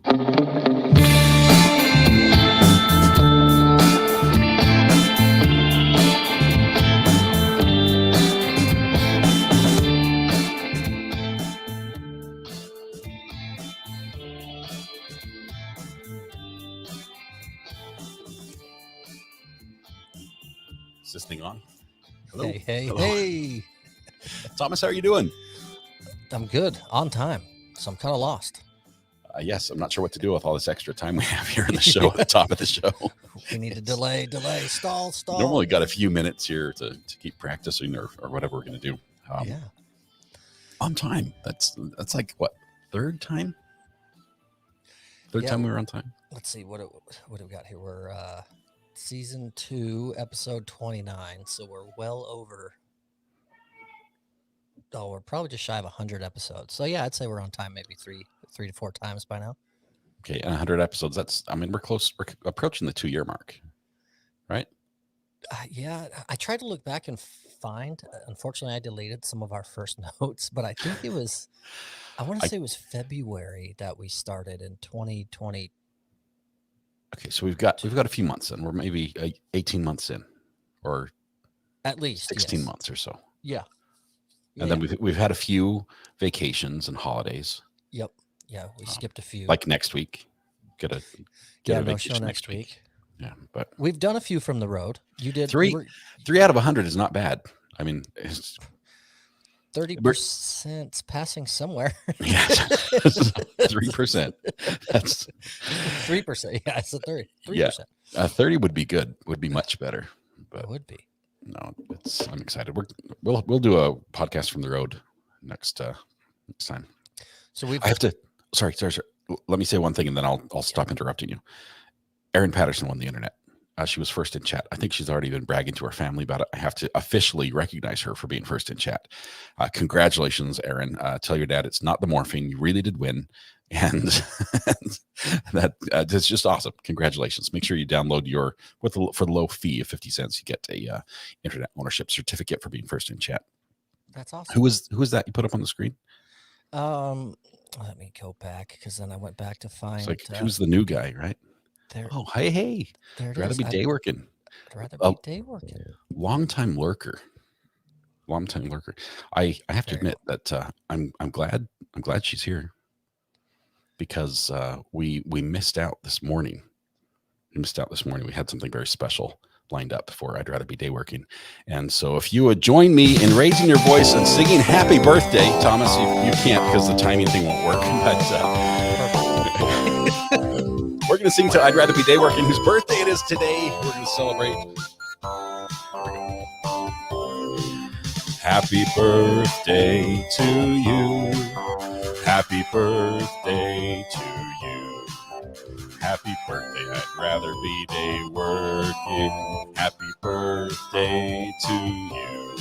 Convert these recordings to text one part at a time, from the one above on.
Is this thing on? Hello. Hello. Hey. Thomas, how are you doing? I'm good. On time. So I'm kind of lost. Yes, I'm not sure what to do with all this extra time we have here in the show, at the top of the show. We need to delay, stall. Normally got a few minutes here to keep practicing or whatever we're going to do. Yeah. On time. That's like, what, third time? Third time we were on time? Let's see. What do we got here? We're season 2, episode 29. So we're well over. Oh, we're probably just shy of 100 episodes. So yeah, I'd say we're on time maybe three to 4 times by now. Okay, and 100 episodes. We're close. We're approaching the 2-year mark, right? Yeah, I tried to look back and find. Unfortunately, I deleted some of our first notes, but I think it was. I want to say it was February that we started in 2020. Okay, so we've got a few months in. We're maybe 18 months in, or at least 16 months or so. Yeah. And then we've had a few vacations and holidays. Yep. Yeah, we skipped a few. Like next week. Get a vacation next week. Yeah, but we've done a few from the road. You did 3 out of 100 is not bad. I mean, 30% passing somewhere. Yes, 3%. That's 3%. Yeah, it's a 30. 3%. Yeah, 30 would be good. Would be much better. But it would be. No, I'm excited. We'll do a podcast from the road next time. So I have to. Sorry. Let me say one thing, and then I'll stop interrupting you. Erin Patterson won the internet. She was first in chat. I think she's already been bragging to her family about it. I have to officially recognize her for being first in chat. Congratulations, Erin. Tell your dad it's not the morphine. You really did win. And that's just awesome. Congratulations. Make sure you download for the low fee of 50 cents, you get a internet ownership certificate for being first in chat. That's awesome. Who was that you put up on the screen? Let me go back, because then I went back to find. It's like, who's the new guy, right? There. Oh, hey. There it rather is. be day working. I'd rather be day working. Long time lurker. I have to admit that I'm glad she's here, because we missed out this morning. We had something very special lined up for I'd Rather Be Day Working. And so if you would join me in raising your voice and singing happy birthday, Thomas, you can't because the timing thing won't work. But we're going to sing to I'd Rather Be Day Working, whose birthday it is today. We're going to celebrate. Happy birthday to you. Happy birthday to you. Happy birthday, I'd rather be day working. Happy birthday to you.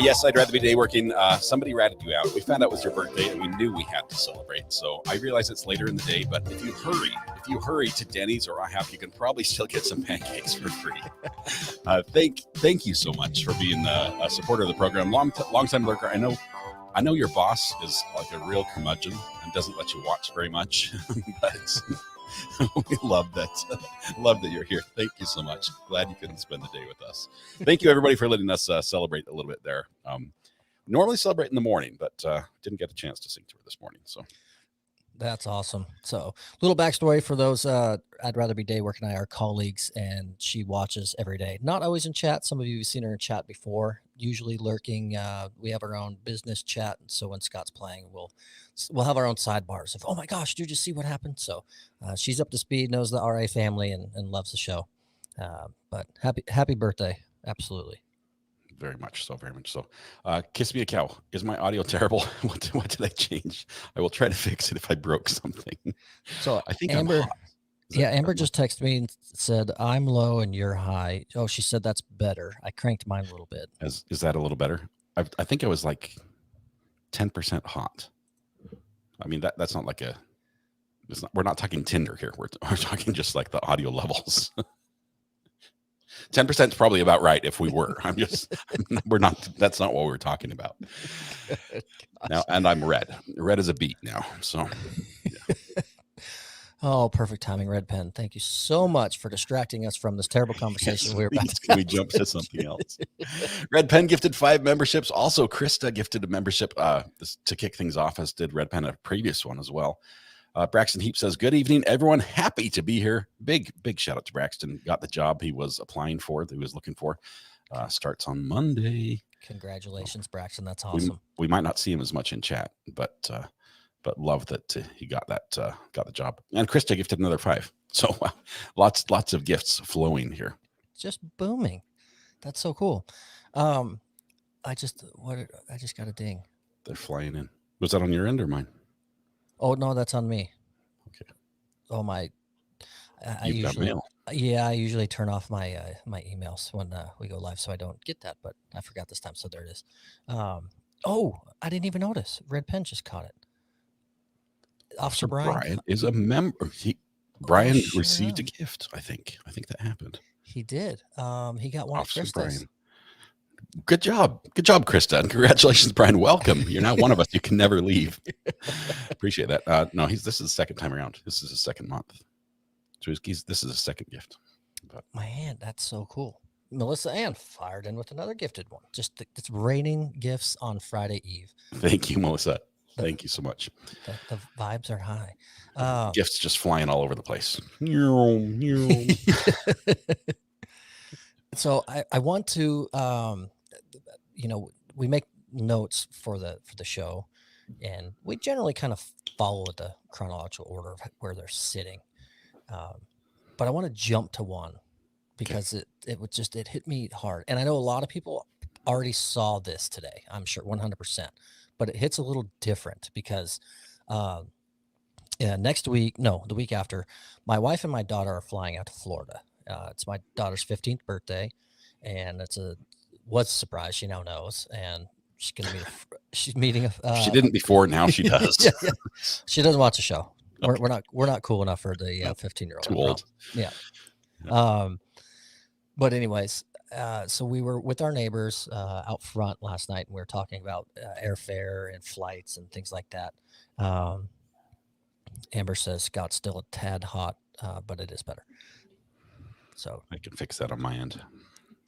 Yes, I'd rather be day working. Somebody ratted you out. We found out it was your birthday, and we knew we had to celebrate. So I realize it's later in the day, but if you hurry to Denny's or IHOP, you can probably still get some pancakes for free. Thank you so much for being a supporter of the program. Long time lurker. I know your boss is like a real curmudgeon and doesn't let you watch very much, but we love that you're here. Thank you so much. Glad you couldn't spend the day with us. Thank you, everybody, for letting us celebrate a little bit there. Normally celebrate in the morning, but didn't get a chance to sing to her this morning. So that's awesome. So little backstory for those I'd Rather Be Day Working. I are colleagues, and she watches every day. Not always in chat. Some of you have seen her in chat before, usually lurking. We have our own business chat. And so when Scott's playing, we'll have our own sidebars of, oh my gosh, did you just see what happened? So she's up to speed, knows the RA family, and loves the show. But happy birthday. Absolutely. Very much so. Kiss me a cow. Is my audio terrible? What did I change? I will try to fix it if I broke something. So I think Amber, Amber I'm just texted me and said, I'm low and you're high. Oh, she said that's better. I cranked mine a little bit. Is that a little better? I think I was like 10% hot. I mean, that's not like we're not talking Tinder here. We're talking just like the audio levels. 10% is probably about right if we were. We're not, that's not what we're talking about. Now, and I'm red. Red is a beat now. So, yeah. Oh, perfect timing, Red Pen. Thank you so much for distracting us from this terrible conversation we were about to we jump to something else. Red Pen gifted 5 memberships. Also, Krista gifted a membership to kick things off, as did Red Pen, a previous one as well. Braxton Heap says, good evening, everyone. Happy to be here. Big shout out to Braxton. Got the job he was applying for, that he was looking for. Starts on Monday. Congratulations, Braxton. That's awesome. We might not see him as much in chat, but love that he got the job. And Krista gifted another 5. So lots of gifts flowing here. Just booming. That's so cool. I just got a ding. They're flying in. Was that on your end or mine? Oh no, that's on me. Okay. Oh my. You've got mail. Yeah, I usually turn off my my emails when we go live, so I don't get that. But I forgot this time, so there it is. Oh, I didn't even notice. Red Pen just caught it. Officer Brian is a member. Brian received a gift. I think that happened. He did. He got one. Officer Brian. Good job, Krista, and congratulations, Brian. Welcome. You're now one of us. You can never leave. Appreciate that. No, this is the second time around. This is his second month. So this is a second gift. Man, that's so cool. Melissa Ann fired in with another gifted one. Just it's raining gifts on Friday Eve. Thank you, Melissa. Thank you so much. The vibes are high. Gifts just flying all over the place. So I want to, we make notes for the show, and we generally kind of follow the chronological order of where they're sitting. But I want to jump to one because it hit me hard. And I know a lot of people already saw this today, I'm sure 100%, but it hits a little different because, the week after, my wife and my daughter are flying out to Florida. It's my daughter's 15th birthday, and was a surprise. She now knows, and she's meeting. She didn't before. Now she does. Yeah. She doesn't watch the show. Okay. We're not cool enough for the 15-year-old. Too old. Yeah. But anyways, so we were with our neighbors out front last night, and we were talking about airfare and flights and things like that. Amber says Scott's still a tad hot, but it is better. So I can fix that on my end.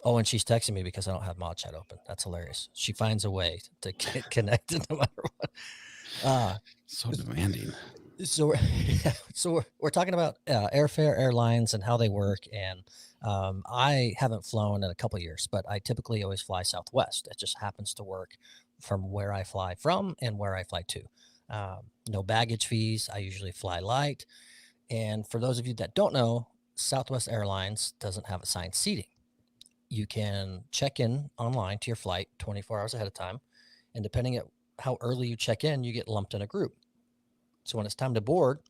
Oh, and she's texting me because I don't have mod chat open. That's hilarious. She finds a way to get connected no matter what. So demanding. So we're talking about airfare, airlines, and how they work. And I haven't flown in a couple of years, but I typically always fly Southwest. It just happens to work from where I fly from and where I fly to. No baggage fees. I usually fly light. And for those of you that don't know, Southwest Airlines doesn't have assigned seating. You can check in online to your flight 24 hours ahead of time. And depending on how early you check in, you get lumped in a group. So when it's time to board,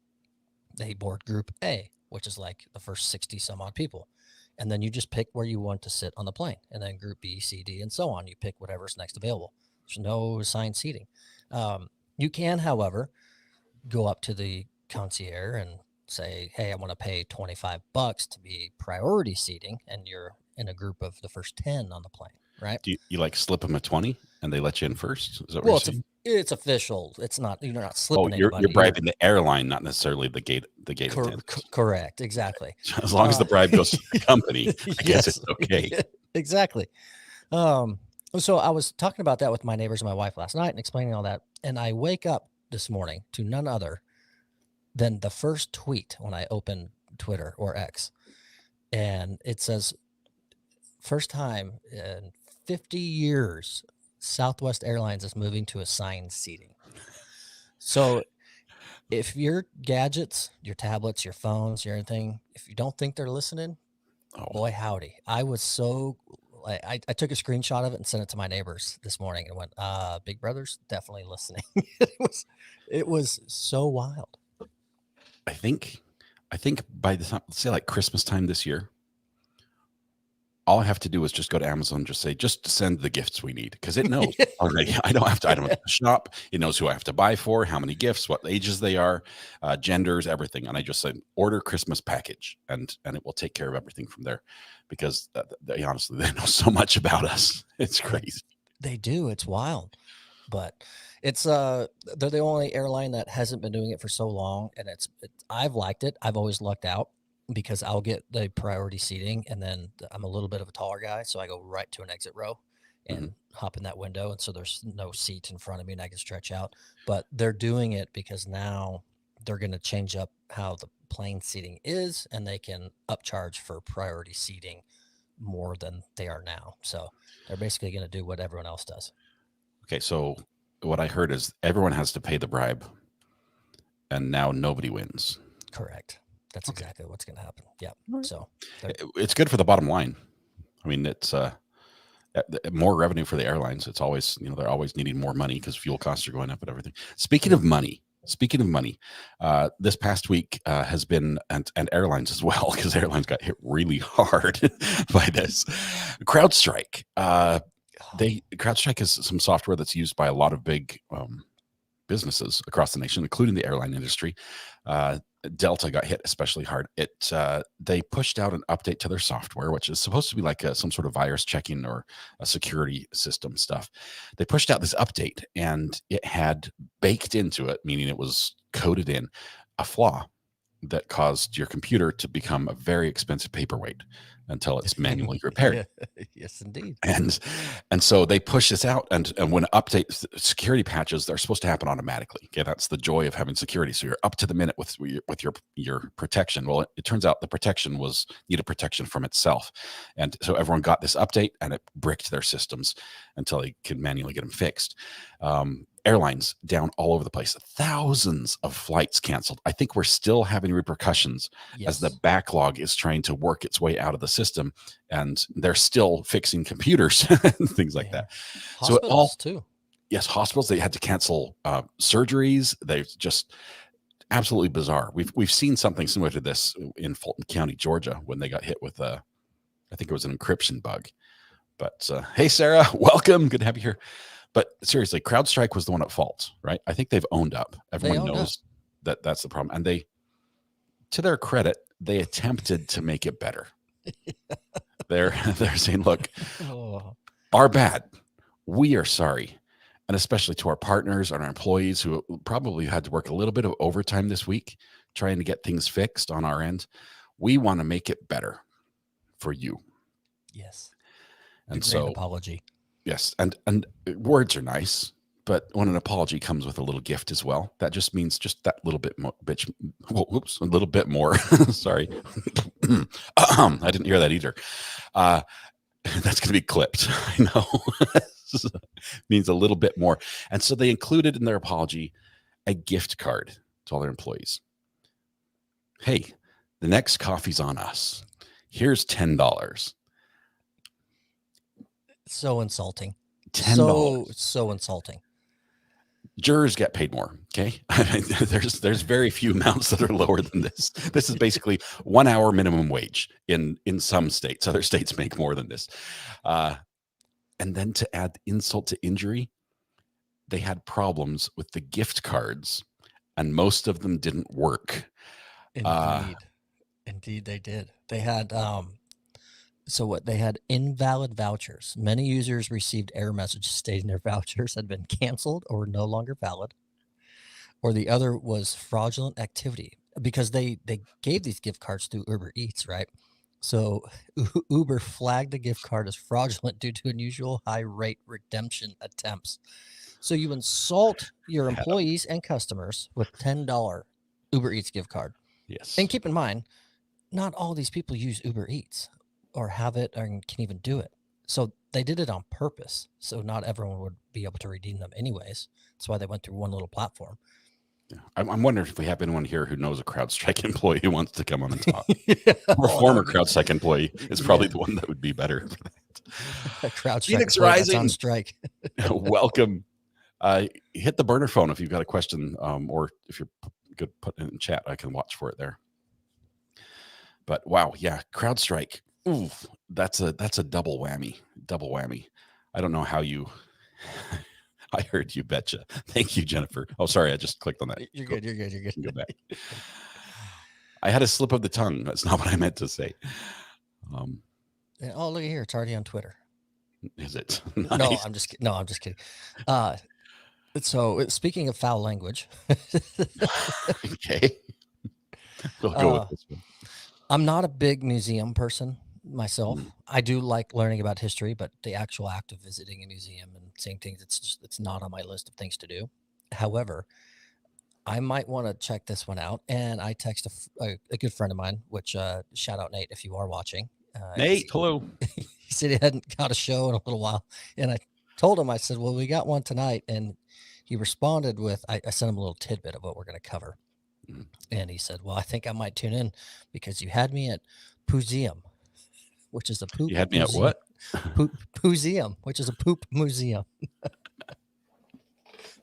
they board group A, which is like the first 60 some odd people. And then you just pick where you want to sit on the plane. And then group B, C, D, and so on. You pick whatever's next available. There's no assigned seating. You can, however, go up to the concierge and say, hey, I want to pay $25 to be priority seating, and you're in a group of the first 10 on the plane, right? Do you like slip them a 20 and they let you in first? Is that what you're saying? It's official. It's not, you're not slipping you're anybody. bribing the airline, not necessarily the gate attendant. Correct, exactly. As long as the bribe goes to the company, I guess it's okay. Exactly. So I was talking about that with my neighbors and my wife last night and explaining all that. And I wake up this morning to none other than the first tweet when I open Twitter or X. And it says, first time in 50 years, Southwest Airlines is moving to assigned seating. So if your gadgets, your tablets, your phones, your anything, if you don't think they're listening, boy, howdy. I was so... I took a screenshot of it and sent it to my neighbors this morning and went, Big Brother's definitely listening. It was so wild. I think by the time, let's say like Christmas time this year, all I have to do is just go to Amazon, just say, just send the gifts we need, because it knows already. I don't have to shop. It knows who I have to buy for, how many gifts, what ages they are, genders, everything. And I just say, order Christmas package, and it will take care of everything from there, because they honestly, they know so much about us. It's crazy. They do. It's wild. But it's they're the only airline that hasn't been doing it for so long, and I've liked it. I've always lucked out because I'll get the priority seating, and then I'm a little bit of a taller guy, so I go right to an exit row and hop in that window, and so there's no seat in front of me and I can stretch out. But they're doing it because now they're going to change up how the plane seating is, and they can upcharge for priority seating more than they are now. So they're basically going to do what everyone else does. Okay, so what I heard is everyone has to pay the bribe, and now nobody wins. Correct. That's exactly what's going to happen. Yeah. So it's good for the bottom line. I mean, it's more revenue for the airlines. It's always, they're always needing more money because fuel costs are going up and everything. Speaking of money, this past week has been, and airlines as well, because airlines got hit really hard by this. CrowdStrike. CrowdStrike is some software that's used by a lot of big businesses across the nation, including the airline industry. Delta got hit especially hard. They pushed out an update to their software, which is supposed to be like some sort of virus checking or a security system stuff. They pushed out this update, and it had baked into it, meaning it was coded in, a flaw that caused your computer to become a very expensive paperweight until it's manually repaired. Yes, indeed. And so they push this out, and when update security patches, they're supposed to happen automatically. Okay, that's the joy of having security. So you're up to the minute with your protection. Well, it turns out the protection needed protection from itself, and so everyone got this update, and it bricked their systems until they could manually get them fixed. Airlines down all over the place. Thousands of flights canceled. I think we're still having repercussions as the backlog is trying to work its way out of the system, and they're still fixing computers and things like that. Hospitals too. Yes, hospitals. They had to cancel surgeries. They've just absolutely bizarre. We've seen something similar to this in Fulton County, Georgia, when they got hit with I think it was an encryption bug. But hey, Sarah, welcome. Good to have you here. But seriously, CrowdStrike was the one at fault, right? I think they've owned up. Everyone knows that that's the problem. And they, to their credit, they attempted to make it better. They're saying, look, our bad. We are sorry. And especially to our partners and our employees who probably had to work a little bit of overtime this week trying to get things fixed on our end. We want to make it better for you. Yes. And so apology. Yes, and words are nice, but when an apology comes with a little gift as well, that just means just that little bit more. A little bit more. Sorry, I didn't hear that either. That's going to be clipped. I know. Means a little bit more, and so they included in their apology a gift card to all their employees. Hey, the next coffee's on us. Here's $10. So insulting. $10. So insulting. Jurors get paid more. Okay. There's very few amounts that are lower than this. This is basically 1 hour minimum wage in some states. Other states make more than this. And then to add insult to injury, they had problems with the gift cards, and most of them didn't work. Indeed they did. They had they had invalid vouchers. Many users received error messages stating their vouchers had been canceled or no longer valid. Or the other was fraudulent activity, because they gave these gift cards through Uber Eats, right? So Uber flagged the gift card as fraudulent due to unusual high rate redemption attempts. So you insult your employees and customers with $10 Uber Eats gift card. Yes. And keep in mind, not all these people use Uber Eats or have it or can even do it. So they did it on purpose. So not everyone would be able to redeem them anyways. That's why they went through one little platform. Yeah. I'm wondering if we have anyone here who knows a CrowdStrike employee who wants to come on and talk. Or a former CrowdStrike employee is probably the one that would be better for that. CrowdStrike Phoenix Rising on strike. Welcome. Hit the burner phone if you've got a question, or if you're good, put it in chat. I can watch for it there. But wow, yeah, CrowdStrike. Ooh, that's a double whammy. Double whammy. I don't know how you. I heard you betcha. Thank you, Jennifer. Oh, sorry, I just clicked on that. You're good. You're good. You're good. Go back. I had a slip of the tongue. That's not what I meant to say. Oh, look at here. It's already on Twitter. Is it? No, Nice. I'm just no, I'm just kidding. So speaking of foul language, Okay. We'll go with this one. I'm not a big museum person myself. Mm. I do like learning about history, but the actual act of visiting a museum and seeing things, it's not on my list of things to do. However, I might want to check this one out. And I text a good friend of mine, which shout out Nate if you are watching. Nate, hello. He said he hadn't got a show in a little while, and I told him, I said, well, we got one tonight, and he responded with, I sent him a little tidbit of what we're going to cover. Mm. And he said, well, I think I might tune in because you had me at Pooseum, which is a poop. You had me museum. at what? Pooseum, which is a poop museum.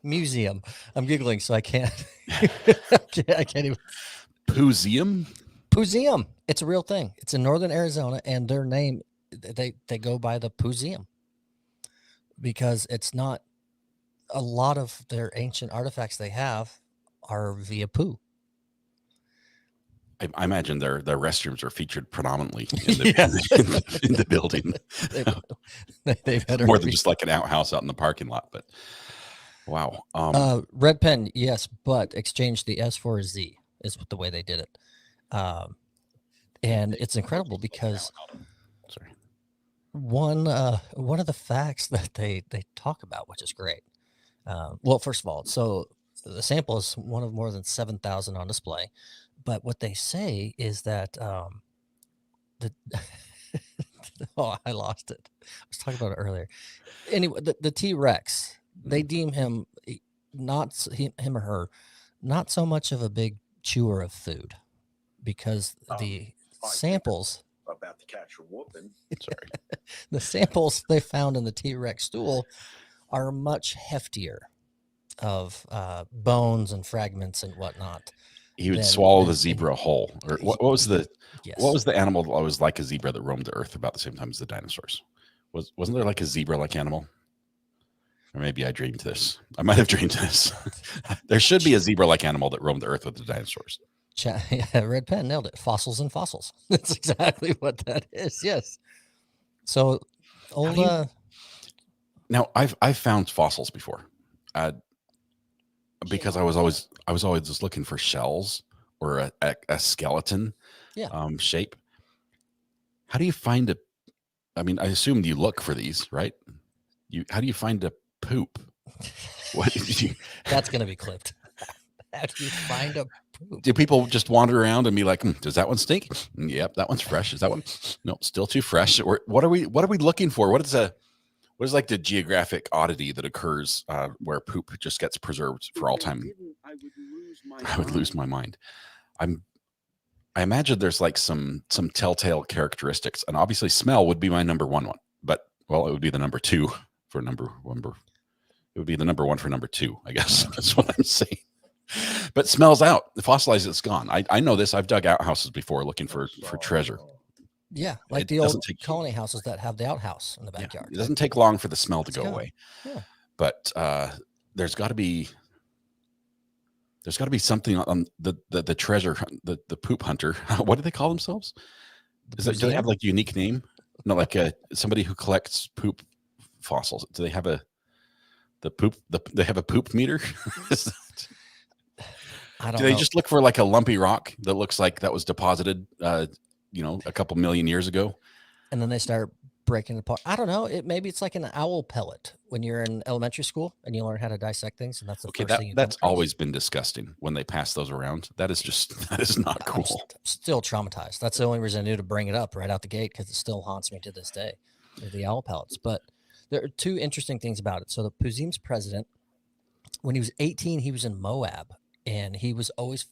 Museum. I'm giggling, so I can't. I can't even. Pooseum? Pooseum. It's a real thing. It's in northern Arizona, and their name, they go by the Pooseum because it's not, a lot of their ancient artifacts they have are via poo. I imagine their restrooms are featured predominantly in the, in the building. They've had more than just like an outhouse out in the parking lot. But wow. Red pen, yes, but exchange the S for a Z is the way they did it. And it's incredible because one of the facts that they talk about, which is great. Well, first of all, so the sample is one of more than 7,000 on display. But what they say is that oh, I lost it. I was talking about it earlier. Anyway, the T-Rex, they deem him him or her not so much of a big chewer of food because the samples about to catch a whooping. Sorry. The samples they found in the T-Rex stool are much heftier of bones and fragments and whatnot. He would swallow the zebra whole. Or what was the animal that was like a zebra that roamed the earth about the same time as the dinosaurs? Wasn't there like a zebra-like animal? Or maybe I dreamed this. I might have dreamed this. There should be a zebra-like animal that roamed the earth with the dinosaurs. Yeah, Red Pen nailed it. Fossils and fossils. That's exactly what that is. Yes. So now I've found fossils before. Because I was always just looking for shells or a skeleton shape. How do you find a? I mean, I assumed you look for these, right? How do you find a poop? What? That's going to be clipped. How do you find a poop? Do people just wander around and be like, does that one stink? Yep, that one's fresh. Is that one? No, still too fresh. Or what are we looking for? What is like the geographic oddity that occurs where poop just gets preserved for all time? I would lose my mind. I imagine there's like some telltale characteristics, and obviously smell would be my number one. But well, it would be the number two for number one. It would be the number one for number two, I guess. That's what I'm saying. But smells out. The fossilized, it's gone. I know this. I've dug outhouses before looking for treasure. Yeah, like the old colony houses that have the outhouse in the backyard. It doesn't take long for the smell to go away. Yeah. But there's got to be something on the treasure, the poop hunter. What do they call themselves? Do they have like a unique name? No, like somebody who collects poop fossils. Do they have they have a poop meter? I don't Do they know. just look for like a lumpy rock that looks like that was deposited a couple million years ago? And then they start breaking it apart. I don't know. Maybe it's like an owl pellet when you're in elementary school and you learn how to dissect things, and that's the first thing. That's always been disgusting when they pass those around. That is not cool. I'm still traumatized. That's the only reason I knew to bring it up right out the gate, because it still haunts me to this day. The owl pellets. But there are two interesting things about it. So the Pooseum's president, when he was 18, he was in Moab, and he was always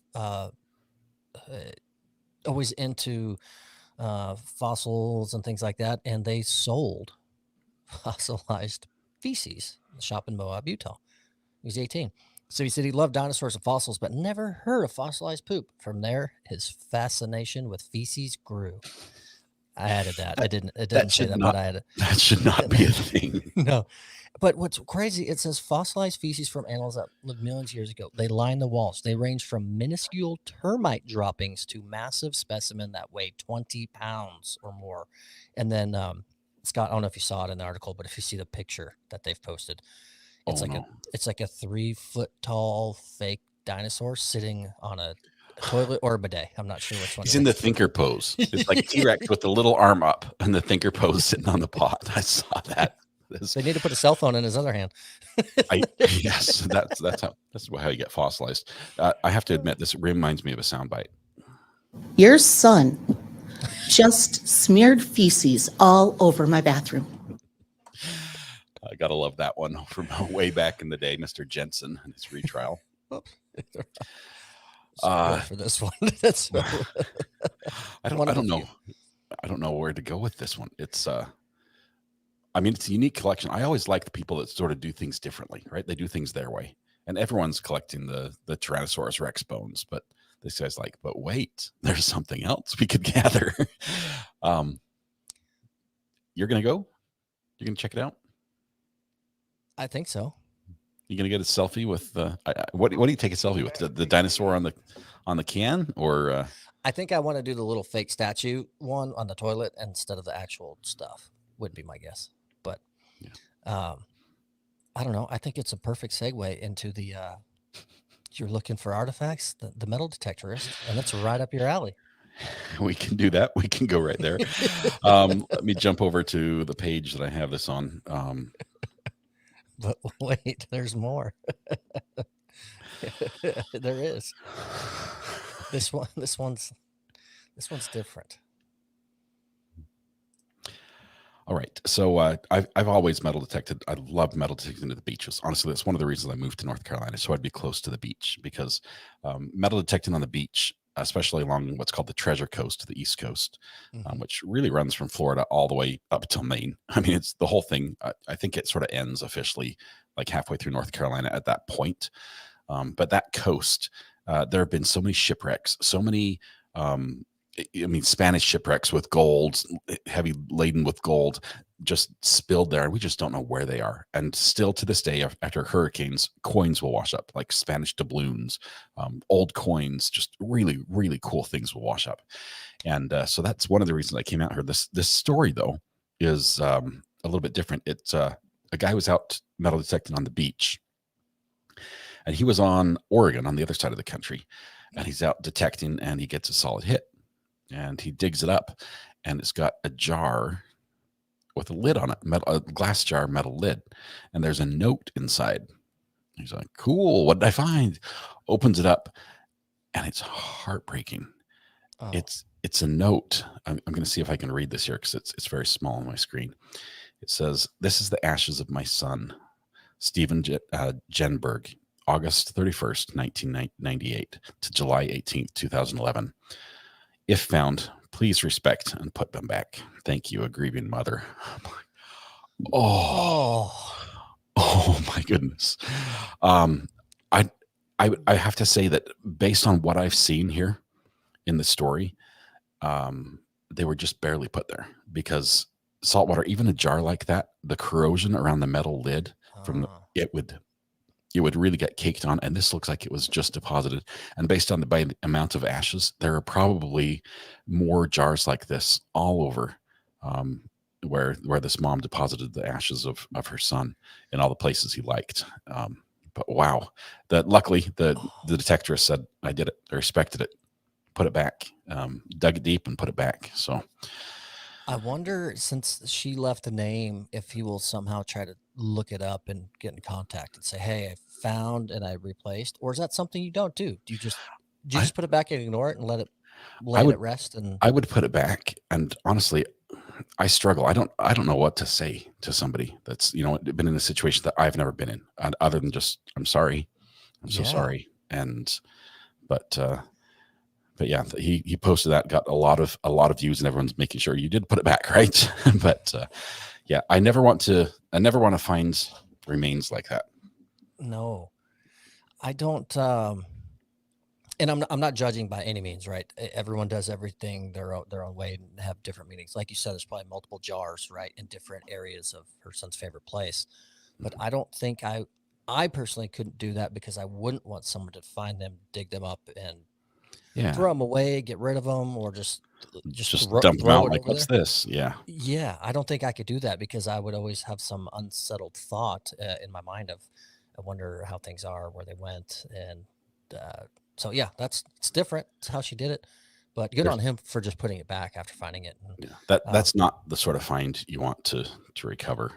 into fossils and things like that, and they sold fossilized feces in the shop in Moab, Utah. He was 18. So he said he loved dinosaurs and fossils, but never heard of fossilized poop. From there, his fascination with feces grew. I added that. That- It didn't say should that, not- but I added. That should not be a thing. No. But what's crazy, it says fossilized feces from animals that lived millions of years ago. They line the walls. They range from minuscule termite droppings to massive specimen that weigh 20 pounds or more. And then, Scott, I don't know if you saw it in the article, but if you see the picture that they've posted, it's it's like a 3-foot tall fake dinosaur sitting on a toilet or a bidet. I'm not sure which one. He's in the thinker pose. It's like T-Rex with the little arm up and the thinker pose sitting on the pot. I saw that. They need to put a cell phone in his other hand. Yes, that's how you get fossilized. I have to admit, this reminds me of a soundbite. Your son just smeared feces all over my bathroom. I gotta love that one from way back in the day, Mr. Jensen and his retrial. For this one, that's I don't know. I don't know where to go with this one. It's I mean, it's a unique collection. I always like the people that sort of do things differently, right? They do things their way. And everyone's collecting the Tyrannosaurus Rex bones, but this guy's like, but wait, there's something else we could gather. You're gonna go? You're gonna check it out? I think so. You're gonna get a selfie with what do you take a selfie with? The dinosaur on the can, or I think I want to do the little fake statue one on the toilet instead of the actual stuff. Would be my guess. But I don't know. I think it's a perfect segue into the you're looking for artifacts, the metal detectorist, and that's right up your alley. We can do that. We can go right there. Let me jump over to the page that I have this on. But wait, there's more. There is. This one's different. All right. So I've always metal detected. I love metal detecting at the beaches. Honestly, that's one of the reasons I moved to North Carolina, so I'd be close to the beach, because metal detecting on the beach, especially along what's called the Treasure Coast, the East Coast, which really runs from Florida all the way up till Maine. I mean, it's the whole thing. I think it sort of ends officially like halfway through North Carolina at that point. But that coast, there have been so many shipwrecks, so many Spanish shipwrecks with gold, heavy laden with gold, just spilled there. And we just don't know where they are. And still to this day, after hurricanes, coins will wash up, like Spanish doubloons, old coins, just really, really cool things will wash up. And so that's one of the reasons I came out here. This story, though, is a little bit different. It's a guy was out metal detecting on the beach. And he was on Oregon, on the other side of the country. And he's out detecting, and he gets a solid hit. And he digs it up, and it's got a jar with a lid on it, a glass jar, metal lid. And there's a note inside. He's like, cool, what did I find? Opens it up, and it's heartbreaking. Oh. It's a note. I'm going to see if I can read this here, because it's very small on my screen. It says, "This is the ashes of my son, Stephen Jenberg, August 31st, 1998 to July 18th, 2011. If found, please respect and put them back. Thank you, a grieving mother." Oh my goodness. I have to say that based on what I've seen here in the story, they were just barely put there, because saltwater, even a jar like that, the corrosion around the metal lid it would really get caked on, and this looks like it was just deposited. And based on by the amount of ashes, there are probably more jars like this all over, where this mom deposited the ashes of her son in all the places he liked. But wow, luckily the detectorist said, "I did it. I respected it. Put it back." Dug it deep and put it back. So I wonder, since she left a name, if he will somehow try to look it up and get in contact and say, "Hey, I found and I replaced," or is that something you don't do? Do you just put it back and ignore it and let it at rest? And I would put it back. And honestly, I struggle. I don't know what to say to somebody that's, been in a situation that I've never been in, other than just, "I'm sorry. I'm so sorry." But yeah, he posted that, got a lot of views, and everyone's making sure you did put it back, right? But yeah, I never want to find remains like that. No, I don't. And I'm not judging by any means, right? Everyone does everything their own way and have different meanings. Like you said, there's probably multiple jars, right, in different areas of her son's favorite place. But I don't think I personally couldn't do that because I wouldn't want someone to find them, dig them up, and Yeah. throw them away, get rid of them, or just Dump them out it like, over what's there. this? Yeah. Yeah, I don't think I could do that because I would always have some unsettled thought in my mind of, I wonder how things are, where they went, and so yeah, it's different. It's how she did it, but good There's- on him for just putting it back after finding it. And, Yeah. That's not the sort of find you want to recover.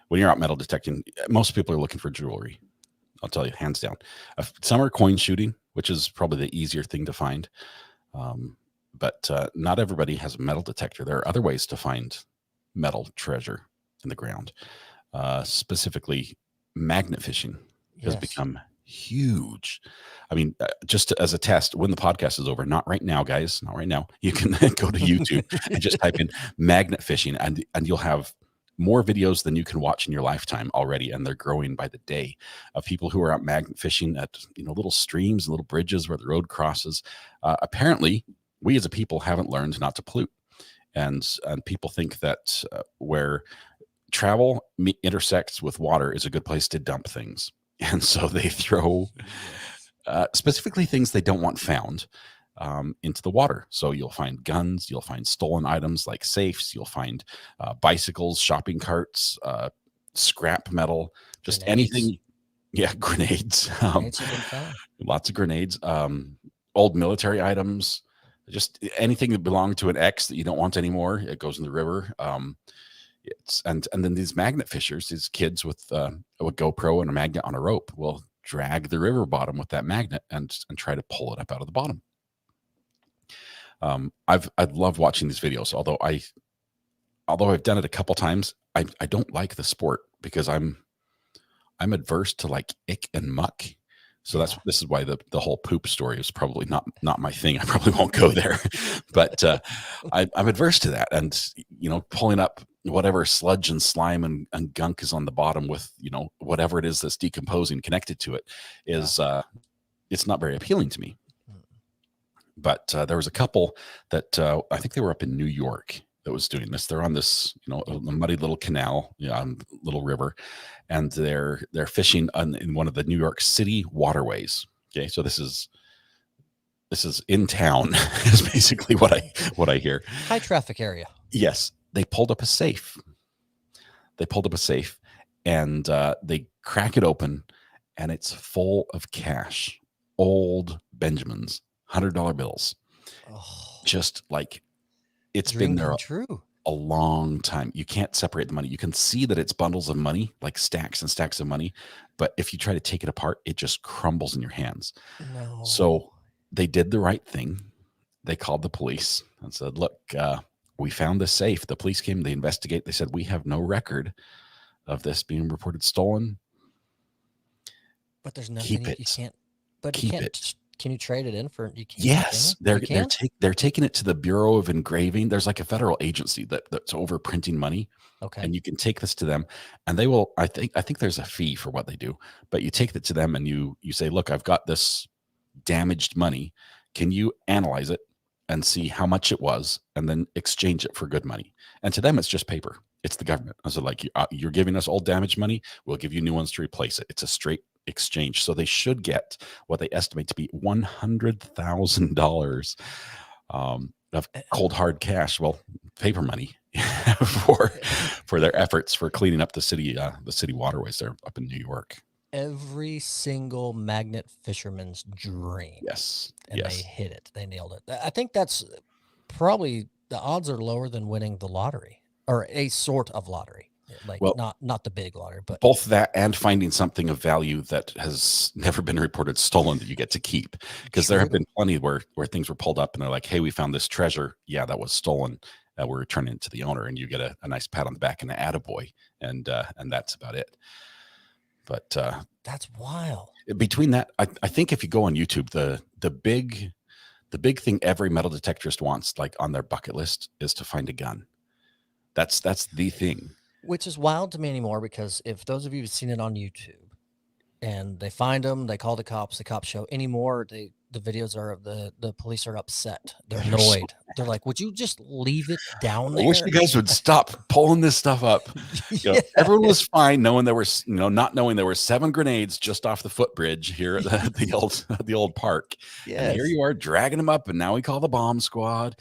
When you're out metal detecting, most people are looking for jewelry. I'll tell you, hands down. Some are coin shooting, which is probably the easier thing to find. But not everybody has a metal detector. There are other ways to find metal treasure in the ground. Specifically, magnet fishing has yes, become huge. I mean, just as a test, when the podcast is over, not right now, guys, not right now, you can go to YouTube and just type in magnet fishing, and you'll have more videos than you can watch in your lifetime already, and they're growing by the day, of people who are out magnet fishing at little streams, little bridges where the road crosses. Apparently, we as a people haven't learned not to pollute, and people think that where travel intersects with water is a good place to dump things, and so they throw specifically things they don't want found into the water. So you'll find guns, you'll find stolen items like safes, you'll find bicycles, shopping carts, scrap metal, just Grenades. anything. Yeah, grenades. Grenades have been found. Lots of grenades. Old military items, just anything that belonged to an ex that you don't want anymore. It goes in the river. And then these magnet fishers, these kids with a GoPro and a magnet on a rope, will drag the river bottom with that magnet and try to pull it up out of the bottom. I love watching these videos, although I've done it a couple times. I don't like the sport because I'm adverse to like ick and muck. So this is why the whole poop story is probably not my thing. I probably won't go there, but I'm adverse to that. And pulling up whatever sludge and slime and gunk is on the bottom with whatever it is that's decomposing connected to it is it's not very appealing to me. But there was a couple that I think they were up in New York that was doing this. They're on this, a muddy little canal, little river, and they're fishing in one of the New York City waterways. Okay, so this is in town is basically what I hear. High traffic area. Yes, they pulled up a safe. And they crack it open, and it's full of cash, old Benjamins, $100 bills. Oh, Just like it's dream been there come true. a long time. You can't separate the money. You can see that it's bundles of money, like stacks and stacks of money. But if you try to take it apart, it just crumbles in your hands. No. So they did the right thing. They called the police and said, look, we found this safe. The police came, they investigate. They said, we have no record of this being reported stolen. But there's nothing Keep it. you can't. But Keep you can't. it. Can you trade it in for? You can't. Yes, You can? they're taking it to the Bureau of Engraving. There's like a federal agency that's over printing money, Okay. and you can take this to them, and they will. I think there's a fee for what they do, but you take it to them and you say, look, I've got this damaged money. Can you analyze it and see how much it was, and then exchange it for good money? And to them, it's just paper. It's the government. I said, like, you're giving us old damaged money. We'll give you new ones to replace it. It's a straight exchange. So they should get what they estimate to be $100,000 of cold hard cash, well, paper money, for their efforts for cleaning up the city waterways there up in New York. Every single magnet fisherman's dream. Yes. And yes. they hit it. They nailed it. I think that's probably the odds are lower than winning the lottery or a sort of lottery. Like, well, not the big lottery, but both that and finding something of value that has never been reported stolen that you get to keep. Because there have been plenty where things were pulled up and they're like, hey, we found this treasure. Yeah, that was stolen. We're returning it to the owner, and you get a nice pat on the back and an attaboy, and that's about it. But that's wild. Between that, I think if you go on YouTube, the big thing every metal detectorist wants, like on their bucket list, is to find a gun. That's the thing. Which is wild to me anymore, because if those of you who've seen it on YouTube, and they find them. They call the cops. The cops show anymore. The videos are of the police are upset. They're They're so annoyed. They're like, would you just leave it down I wish there? you guys would stop pulling this stuff up. Yeah. Everyone was fine knowing there was, not knowing there were 7 grenades just off the footbridge here at the old park. And here Yes. you are dragging them up, and now we call the bomb squad.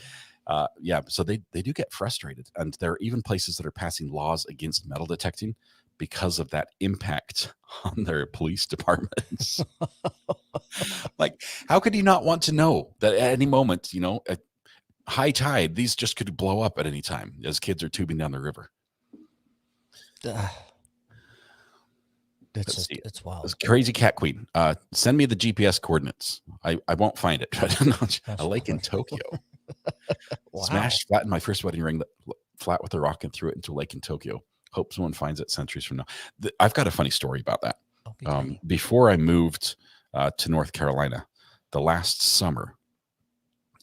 So they do get frustrated, and there are even places that are passing laws against metal detecting because of that impact on their police departments. Like, how could you not want to know that at any moment, at high tide, these just could blow up at any time as kids are tubing down the river? It's Let's see. it's wild. This crazy cat queen. Send me the GPS coordinates. I won't find it. A lake in Tokyo. Wow. Smashed flat in my first wedding ring, flat with a rock, and threw it into a lake in Tokyo. Hope someone finds it centuries from now. I've got a funny story about that. Before I moved to North Carolina, the last summer,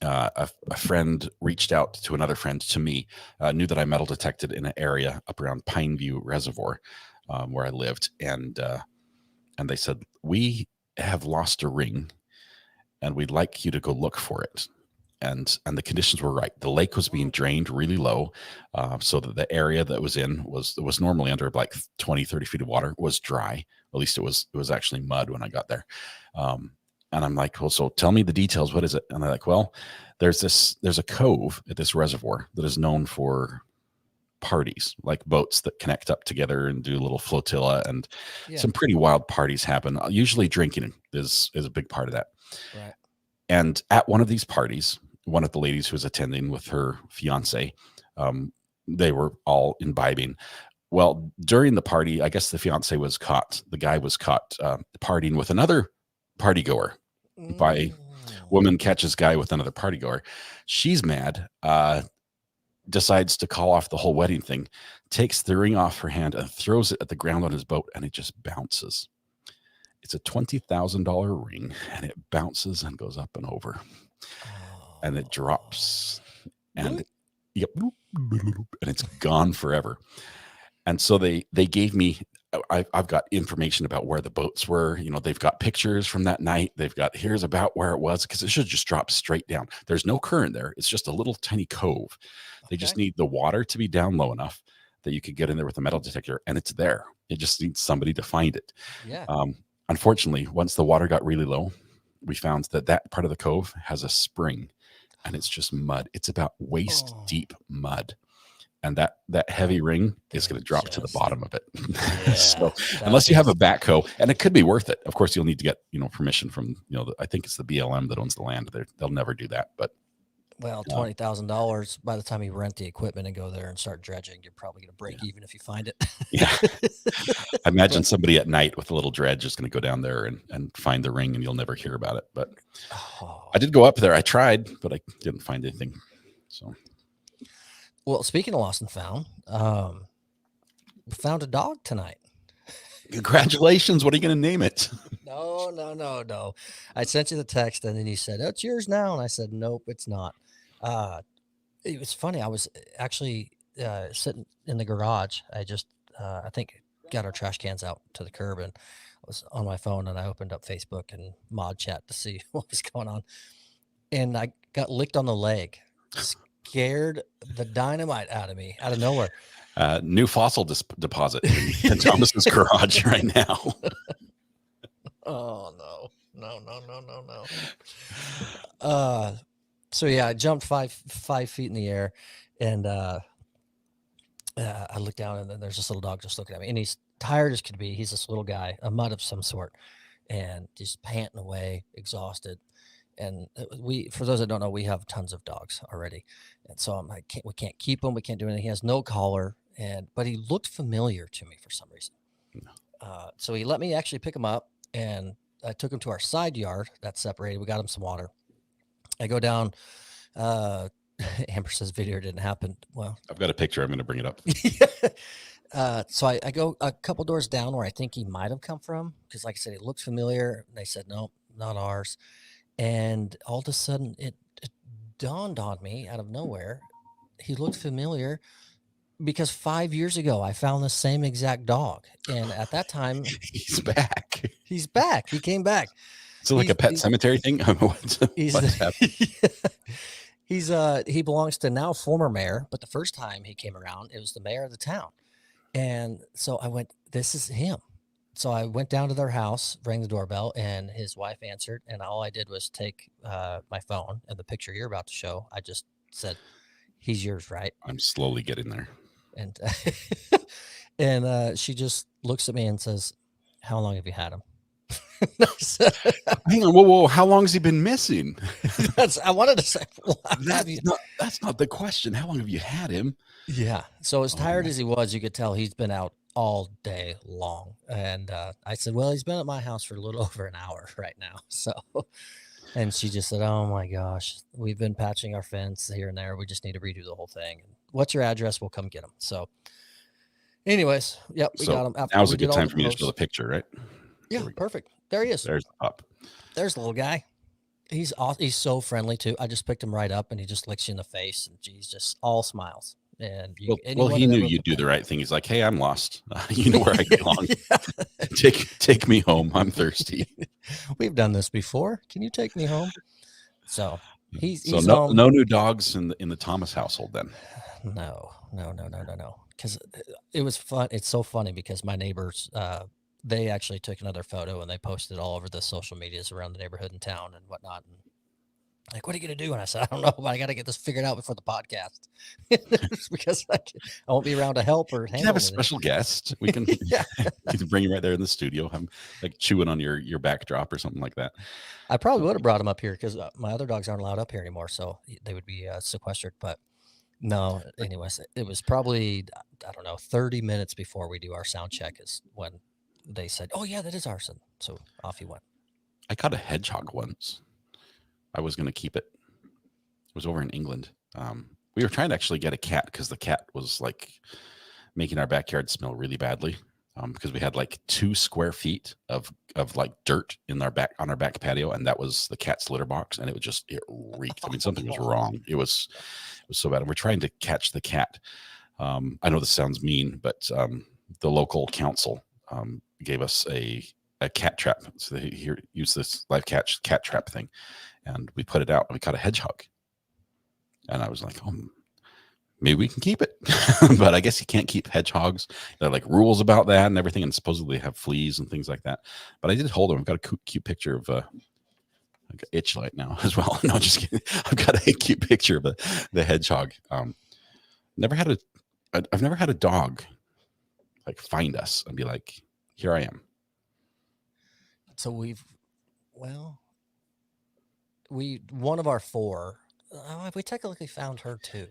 a friend reached out to another friend, to me, knew that I metal detected in an area up around Pineview Reservoir where I lived. And they said, we have lost a ring and we'd like you to go look for it. And the conditions were right. The lake was being drained really low, so that the area that was in was normally under like 20, 30 feet of water, was dry. At least it was actually mud when I got there. And I'm like, well, so tell me the details. What is it? And they're like, well, there's a cove at this reservoir that is known for parties, like boats that connect up together and do a little flotilla, and some pretty wild parties happen. Usually drinking is a big part of that. Right. And at one of these parties, one of the ladies who was attending with her fiance, they were all imbibing. Well, during the party, I guess the fiance was caught. The guy was caught partying with another party goer. By woman catches guy with another party goer. She's mad. Decides to call off the whole wedding thing. Takes the ring off her hand and throws it at the ground on his boat, and it just bounces. It's a $20,000 ring, and it bounces and goes up and over, and it drops, and and it's gone forever. And so they gave me, I've got information about where the boats were. They've got pictures from that night. They've got, here's about where it was, because it should just drop straight down. There's no current there. It's just a little tiny cove. They just need the water to be down low enough that you could get in there with a metal detector, and it's there. It just needs somebody to find it. Yeah. Unfortunately, once the water got really low, we found that part of the cove has a spring, and it's just mud. It's about waist deep mud. And that heavy ring is going to drop to the bottom of it. Yeah, So unless you have a backhoe, and it could be worth it. Of course, you'll need to get, permission from, I think it's the BLM that owns the land. They'll never do that. But well, $20,000 by the time you rent the equipment and go there and start dredging, you're probably going to break even if you find it. Yeah. I imagine somebody at night with a little dredge is going to go down there and find the ring, and you'll never hear about it. But I did go up there. I tried, but I didn't find anything. So. Well, speaking of lost and found, we found a dog tonight. Congratulations. What are you going to name it? No. I sent you the text, and then you said, "Oh, it's yours now." And I said, "Nope, it's not." It was funny. I was actually sitting in the garage. I just, I think, got our trash cans out to the curb, and I was on my phone, and I opened up Facebook and mod chat to see what was going on. And I got licked on the leg. Scared the dynamite out of me, out of nowhere. New fossil deposit in Thomas's garage right now. Oh, no. So yeah, I jumped five feet in the air, and I looked down, and then there's this little dog just looking at me, and he's tired as could be. He's this little guy, a mutt of some sort, and just panting away, exhausted. And for those that don't know, we have tons of dogs already. And so I'm like, we can't keep him. We can't do anything. He has no collar, but he looked familiar to me for some reason. So he let me actually pick him up, and I took him to our side yard that's separated. We got him some water. I go down. Amber says video didn't happen. Well, I've got a picture. I'm going to bring it up. So I go a couple doors down where I think he might have come from, because like I said, it looked familiar. And they said, no, not ours. And all of a sudden it dawned on me out of nowhere. He looked familiar. because 5 years ago I found the same exact dog, and at that time He's back. he's back. He came back. Is it like a pet cemetery thing? What's happening? He belongs to now former mayor, but the first time he came around, it was the mayor of the town. And so I went, this is him. So I went down to their house, rang the doorbell, and his wife answered. And all I did was take my phone and the picture you're about to show. I just said, he's yours, right? I'm slowly getting there. And and she just looks at me and says, how long have you had him? Hang on, whoa! How long has he been missing? I wanted to say that's not the question. How long have you had him? Yeah. So as tired as he was, you could tell he's been out all day long. And I said, well, he's been at my house for a little over an hour right now. So, and she just said, oh my gosh, we've been patching our fence here and there. We just need to redo the whole thing. What's your address? We'll come get him. So anyways, yep, we got him. Now's a good time for me to show the picture, right? Yeah, perfect. There he is. There's the pup. There's the little guy. He's awesome. He's so friendly too. I just picked him right up and he just licks you in the face and he's just all smiles. And he knew you'd do the right thing. He's like, hey, I'm lost. You know where I belong. Take me home. I'm thirsty. We've done this before. Can you take me home? So he's no new dogs in the Thomas household then. No. Because it was fun. It's so funny because my neighbors, they actually took another photo and they posted all over the social medias around the neighborhood and town and whatnot. And like, what are you going to do? And I said, I don't know, but I got to get this figured out before the podcast because I won't be around to help or have a special guest. We can, you can bring him right there in the studio. I'm like chewing on your backdrop or something like that. I probably would have brought him up here because my other dogs aren't allowed up here anymore. So they would be sequestered, but no, anyways, it was probably, I don't know, 30 minutes before we do our sound check is when they said, oh yeah, that is arson. So off he went. I caught a hedgehog once. I was going to keep it. It was over in England. We were trying to actually get a cat because the cat was like making our backyard smell really badly. Because we had like 2 square feet of like dirt in our back on our back patio, and that was the cat's litter box, and it reeked. I mean, something was wrong. It was so bad. And we're trying to catch the cat. I know this sounds mean, but the local council gave us a cat trap. So they use this live cat trap thing, and we put it out and we caught a hedgehog. And I was like, oh, maybe we can keep it. But I guess you can't keep hedgehogs. There are like rules about that and everything, and supposedly have fleas and things like that. But I did hold him. I've got a cute picture of like an itch light now as well. No, just kidding. I've got a cute picture of the hedgehog. I've never had a dog like find us and be like, here I am. So one of our 4, we technically found her too.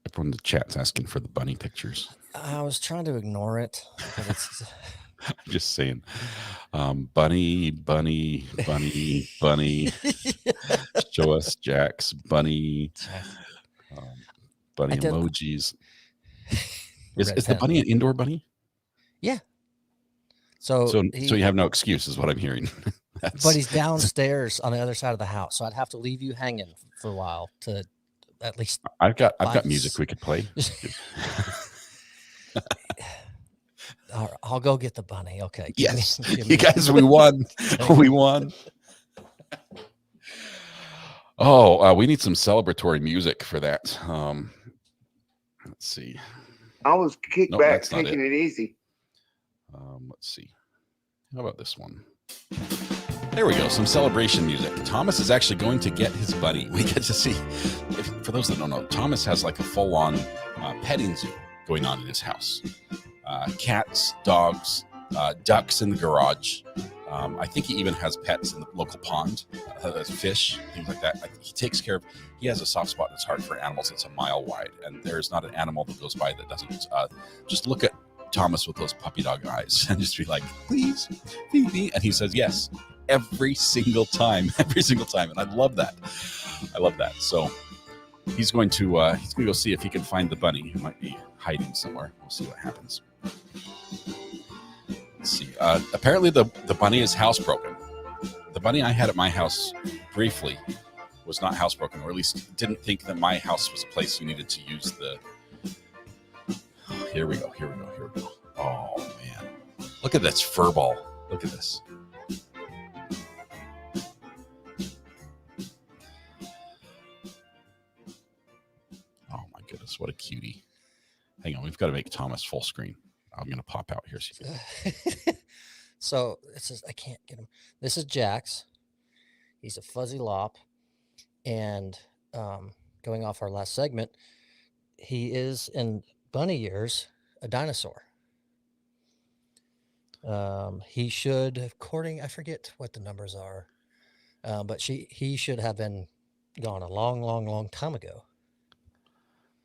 Everyone in the chat's asking for the bunny pictures. I was trying to ignore it. I'm just saying, bunny. Show us Jack's bunny. Bunny emojis. Is the bunny an indoor bunny? Yeah. So you have no excuse, is what I'm hearing. But he's downstairs on the other side of the house, so I'd have to leave you hanging for a while to at least. I've got music we could play. I'll go get the bunny. Okay. Yes, you guys, we won. We won. Oh, we need some celebratory music for that. Let's see. I was kickback, taking it easy. Let's see. How about this one? There we go. Some celebration music. Thomas is actually going to get his buddy. We get to see, for those that don't know, Thomas has like a full-on petting zoo going on in his house. Cats, dogs, ducks in the garage. I think he even has pets in the local pond, fish, things like that. He takes care of, he has a soft spot in his heart for animals that's a mile wide. And there's not an animal that goes by that doesn't just look at Thomas with those puppy dog eyes and just be like, please feed me. And he says, yes, every single time. And I love that. So he's going to go see if he can find the bunny who might be hiding somewhere. We'll see what happens. Let's see. Apparently the bunny is housebroken. The bunny I had at my house briefly was not housebroken, or at least didn't think that my house was a place you needed to use Here we go. Oh man, look at this fur ball. Look at this. Oh my goodness, what a cutie. Hang on, we've got to make Thomas full screen. I'm going to pop out here. So this is, I can't get him. This is Jax. He's a fuzzy lop. And going off our last segment, he is in bunny years a dinosaur. He should, according, I forget what the numbers are, but he should have been gone a long time ago.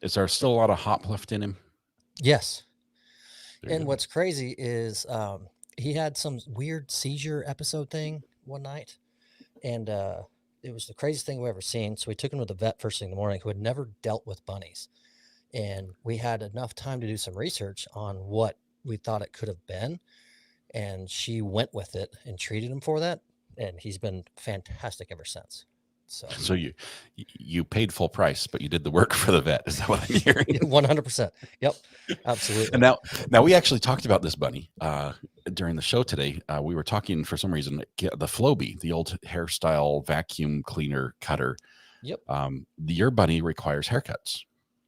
Is there still a lot of hop left in him? Yes. There And what's crazy is he had some weird seizure episode thing one night, and it was the craziest thing we ever seen. So we took him to the vet first thing in the morning, who had never dealt with bunnies, and we had enough time to do some research on what we thought it could have been, and she went with it and treated him for that, and he's been fantastic ever since. So you paid full price, but you did the work for the vet. Is that what I'm hearing? 100%. Yep, absolutely. And now we actually talked about this bunny during the show today. We were talking for some reason the Flowbee, the old hairstyle vacuum cleaner cutter. Yep. Your bunny requires haircuts.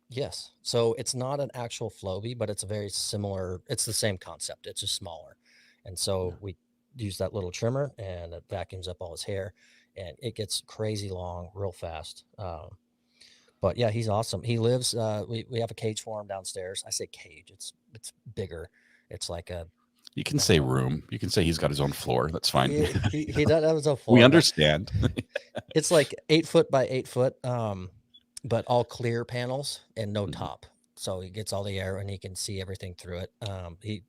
Yes. So it's not an actual Flowbee, but it's a very similar. It's the same concept. It's just smaller, and so we use that little trimmer, and it vacuums up all his hair. And it gets crazy long real fast. But yeah, he's awesome. He lives, we have a cage for him downstairs. I say cage, it's bigger. It's like you can say room. You can say he's got his own floor. That's fine. He does have his own floor. We understand. It's like 8 foot by 8 foot, but all clear panels and no top. So he gets all the air and he can see everything through it.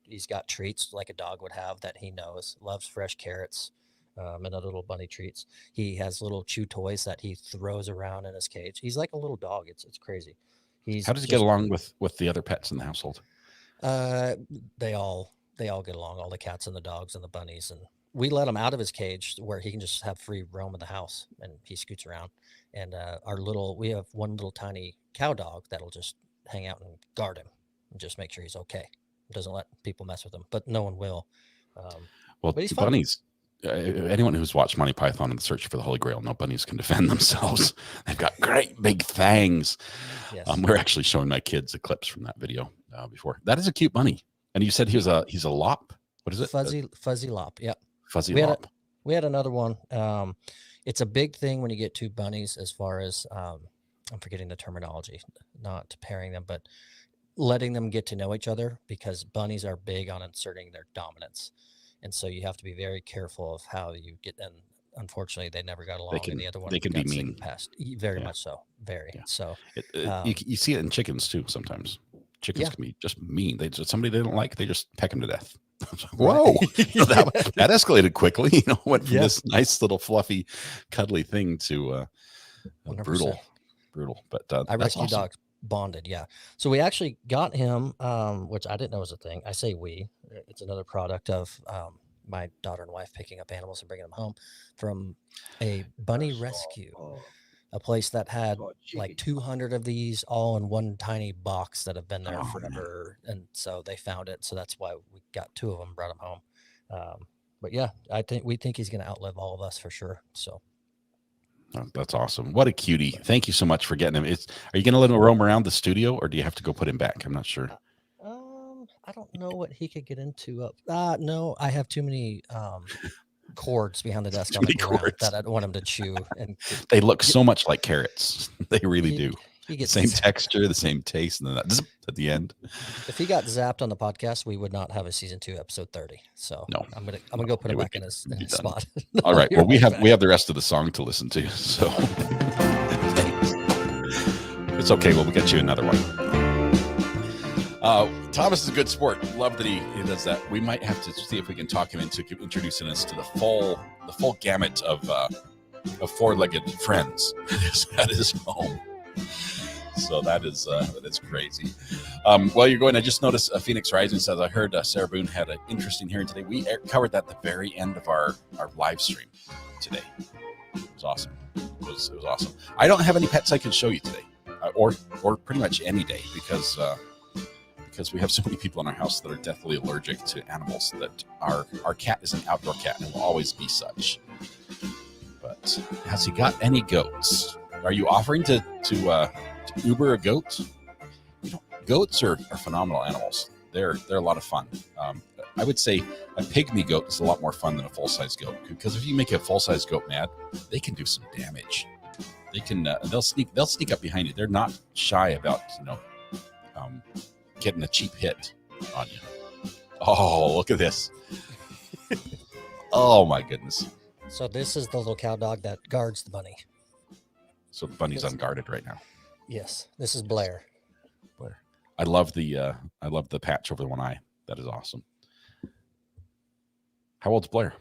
He's got treats like a dog would have that he knows, loves fresh carrots. And other little bunny treats. He has little chew toys that he throws around in his cage. He's like a little dog. It's crazy. How does he get along with the other pets in the household? They all get along. All the cats and the dogs and the bunnies, and we let him out of his cage where he can just have free roam of the house, and he scoots around. And we have one little tiny cow dog that'll just hang out and guard him and just make sure he's okay. Doesn't let people mess with him, but no one will. Well, but he's bunnies. Anyone who's watched Monty Python and the Search for the Holy Grail, no bunnies can defend themselves. They've got great big fangs. Yes. We're actually showing my kids the clips from that video before. That is a cute bunny. And you said he's a lop. What is it? Fuzzy lop. Yep. Fuzzy lop. We had another one. It's a big thing when you get two bunnies, as far as I'm forgetting the terminology, not pairing them, but letting them get to know each other, because bunnies are big on inserting their dominance. And so you have to be very careful of how you get them. Unfortunately, they never got along. And the other one, they can be mean. Past. Very much so. Very. Yeah. So you see it in chickens too. Sometimes chickens can be just mean. Somebody they don't like, they just peck them to death. Whoa, that escalated quickly. Went from this nice little fluffy, cuddly thing to brutal. But I rescue dogs bonded. Yeah. So we actually got him, which I didn't know was a thing. I say we. It's another product of my daughter and wife picking up animals and bringing them home from a bunny rescue, a place that had like 200 of these all in one tiny box that have been there forever. Man. And so they found it. So that's why we got 2 of them, brought them home. But yeah, we think he's going to outlive all of us for sure. So. Oh, that's awesome. What a cutie. Thank you so much for getting him. Are you going to let him roam around the studio, or do you have to go put him back? I'm not sure. I don't know what he could get into. No, I have too many cords behind the desk on the ground that I don't want him to chew. And they look so much like carrots. They really do. He gets the same texture, the same taste, and then that at the end. If he got zapped on the podcast, we would not have a season 2, episode 30. So no, I'm gonna go put him back in his spot. All right. Well, we have the rest of the song to listen to, so it's okay. We'll get you another one. Thomas is a good sport. Love that he does that. We might have to see if we can talk him into introducing us to the full gamut of 4-legged friends at his home. So that is crazy. While you're going, I just noticed Phoenix Rising says, I heard Sarah Boone had an interesting hearing today. We covered that at the very end of our live stream today. It was awesome. It was awesome. I don't have any pets I can show you today, or pretty much any day, because because we have so many people in our house that are deathly allergic to animals that our cat is an outdoor cat and will always be such. But has he got any goats? Are you offering to Uber a goat? Goats are phenomenal animals. They're a lot of fun. I would say a pygmy goat is a lot more fun than a full-size goat, because if you make a full-size goat mad, they can do some damage. They can they'll sneak up behind you. They're not shy about getting a cheap hit on you. Oh, look at this. Oh my goodness. So this is the little cow dog that guards the bunny. So the bunny's unguarded right now. Yes, this is Blair. Blair. I love the patch over the one eye. That is awesome. How old's Blair?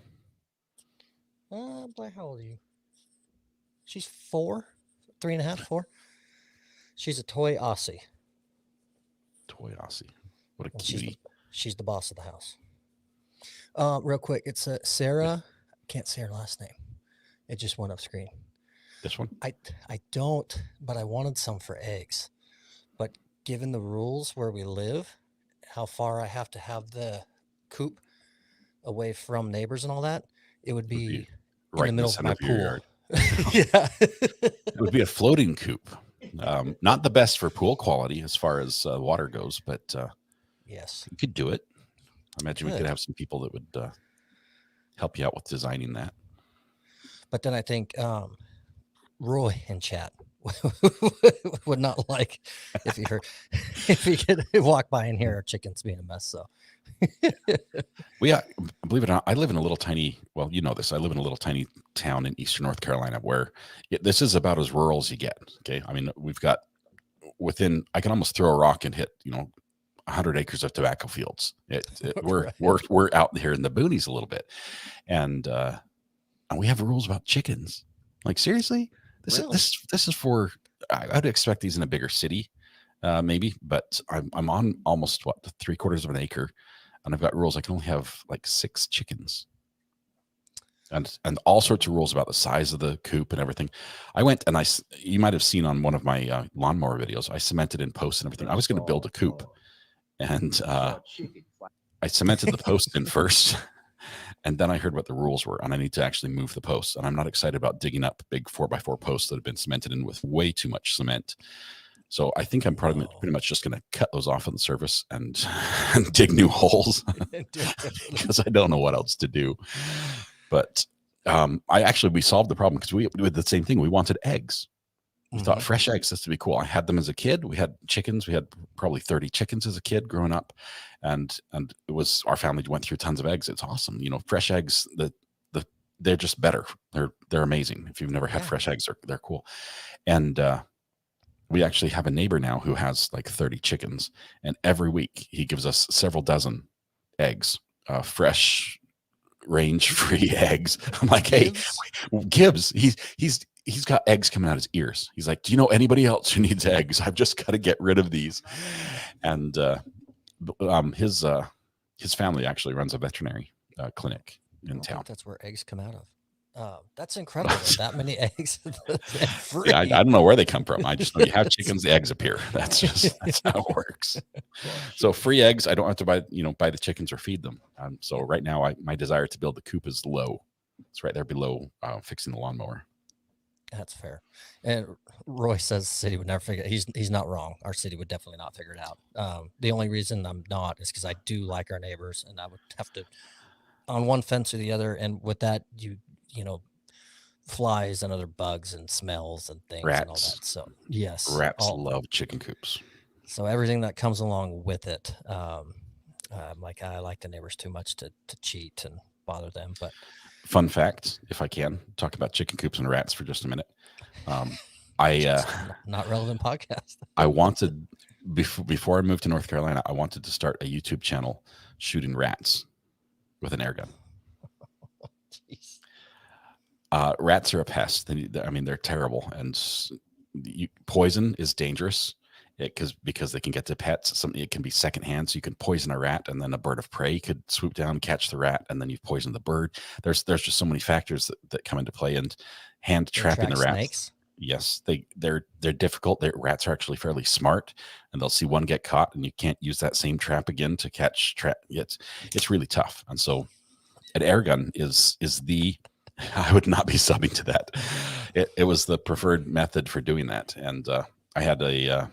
Blair, how old are you? She's 4, 3.5, 4. She's a toy Aussie. Toy Aussie. What a And cutie. She's the boss of the house. Real quick, it's Sarah. I can't say her last name. It just went up screen. This one? I don't, but I wanted some for eggs. But given the rules where we live, how far I have to have the coop away from neighbors and all that, it would be right in the middle of my pool. Yard. Yeah. It would be a floating coop. Not the best for pool quality as far as water goes, but yes, you could do it. I imagine we could have some people that would help you out with designing that. But then I think Roy in chat would not like if he could walk by and hear our chickens being a mess. So believe it or not, I live in a little tiny, well, you know this, I live in a little tiny town in eastern North Carolina where this is about as rural as you get. Okay. I mean, we've got I can almost throw a rock and hit, 100 acres of tobacco fields. We're out here in the boonies a little bit. And we have rules about chickens. Like, seriously, this is for, I would expect these in a bigger city, maybe, but I'm on almost 3/4 of an acre. And I've got rules. I can only have like 6 chickens, and all sorts of rules about the size of the coop and everything. I went and you might have seen on one of my lawnmower videos, I cemented in posts and everything. I was going to build a coop, and I cemented the post in first, and then I heard what the rules were, and I need to actually move the posts. And I'm not excited about digging up big 4x4 posts that have been cemented in with way too much cement. So I think I'm pretty much just going to cut those off on the surface and dig new holes because I don't know what else to do. But we solved the problem because we did the same thing. We wanted eggs. We thought fresh eggs, this would be cool. I had them as a kid. We had chickens. We had probably 30 chickens as a kid growing up. And it was, our family went through tons of eggs. It's awesome. Fresh eggs, they're just better. They're amazing. If you've never had fresh eggs, they're cool. And, we actually have a neighbor now who has like 30 chickens, and every week he gives us several dozen eggs, fresh range free eggs. I'm like, hey, Gibbs, he's got eggs coming out his ears. He's like, do you know anybody else who needs eggs? I've just got to get rid of these. And his family actually runs a veterinary clinic in town. That's where eggs come out of. That's incredible. That many eggs. Free. Yeah, I don't know where they come from. I just know you have chickens, the eggs appear. That's how it works. So free eggs. I don't have to buy the chickens or feed them. So right now, my desire to build the coop is low. It's right there below fixing the lawnmower. That's fair. And Roy says the city would never figure it. He's not wrong. Our city would definitely not figure it out. The only reason I'm not is because I do like our neighbors, and I would have to on one fence or the other. And with that, flies and other bugs and smells and things and all that. So yes, rats love chicken coops. So everything that comes along with it, I'm like, I like the neighbors too much to cheat and bother them. But fun fact, if I can talk about chicken coops and rats for just a minute, not relevant podcast. I wanted before I moved to North Carolina, I wanted to start a YouTube channel shooting rats with an air gun. Jeez. Rats are a pest. They're terrible, and poison is dangerous because they can get to pets. It can be secondhand, so you can poison a rat, and then a bird of prey could swoop down, catch the rat, and then you've poisoned the bird. There's just so many factors that come into play, and hand trapping the rats. Snakes? Yes, they're difficult. Rats are actually fairly smart, and they'll see one get caught, and you can't use that same trap again to catch trap. It's really tough, and so an air gun is the I would not be subbing to that. It was the preferred method for doing that, and I had a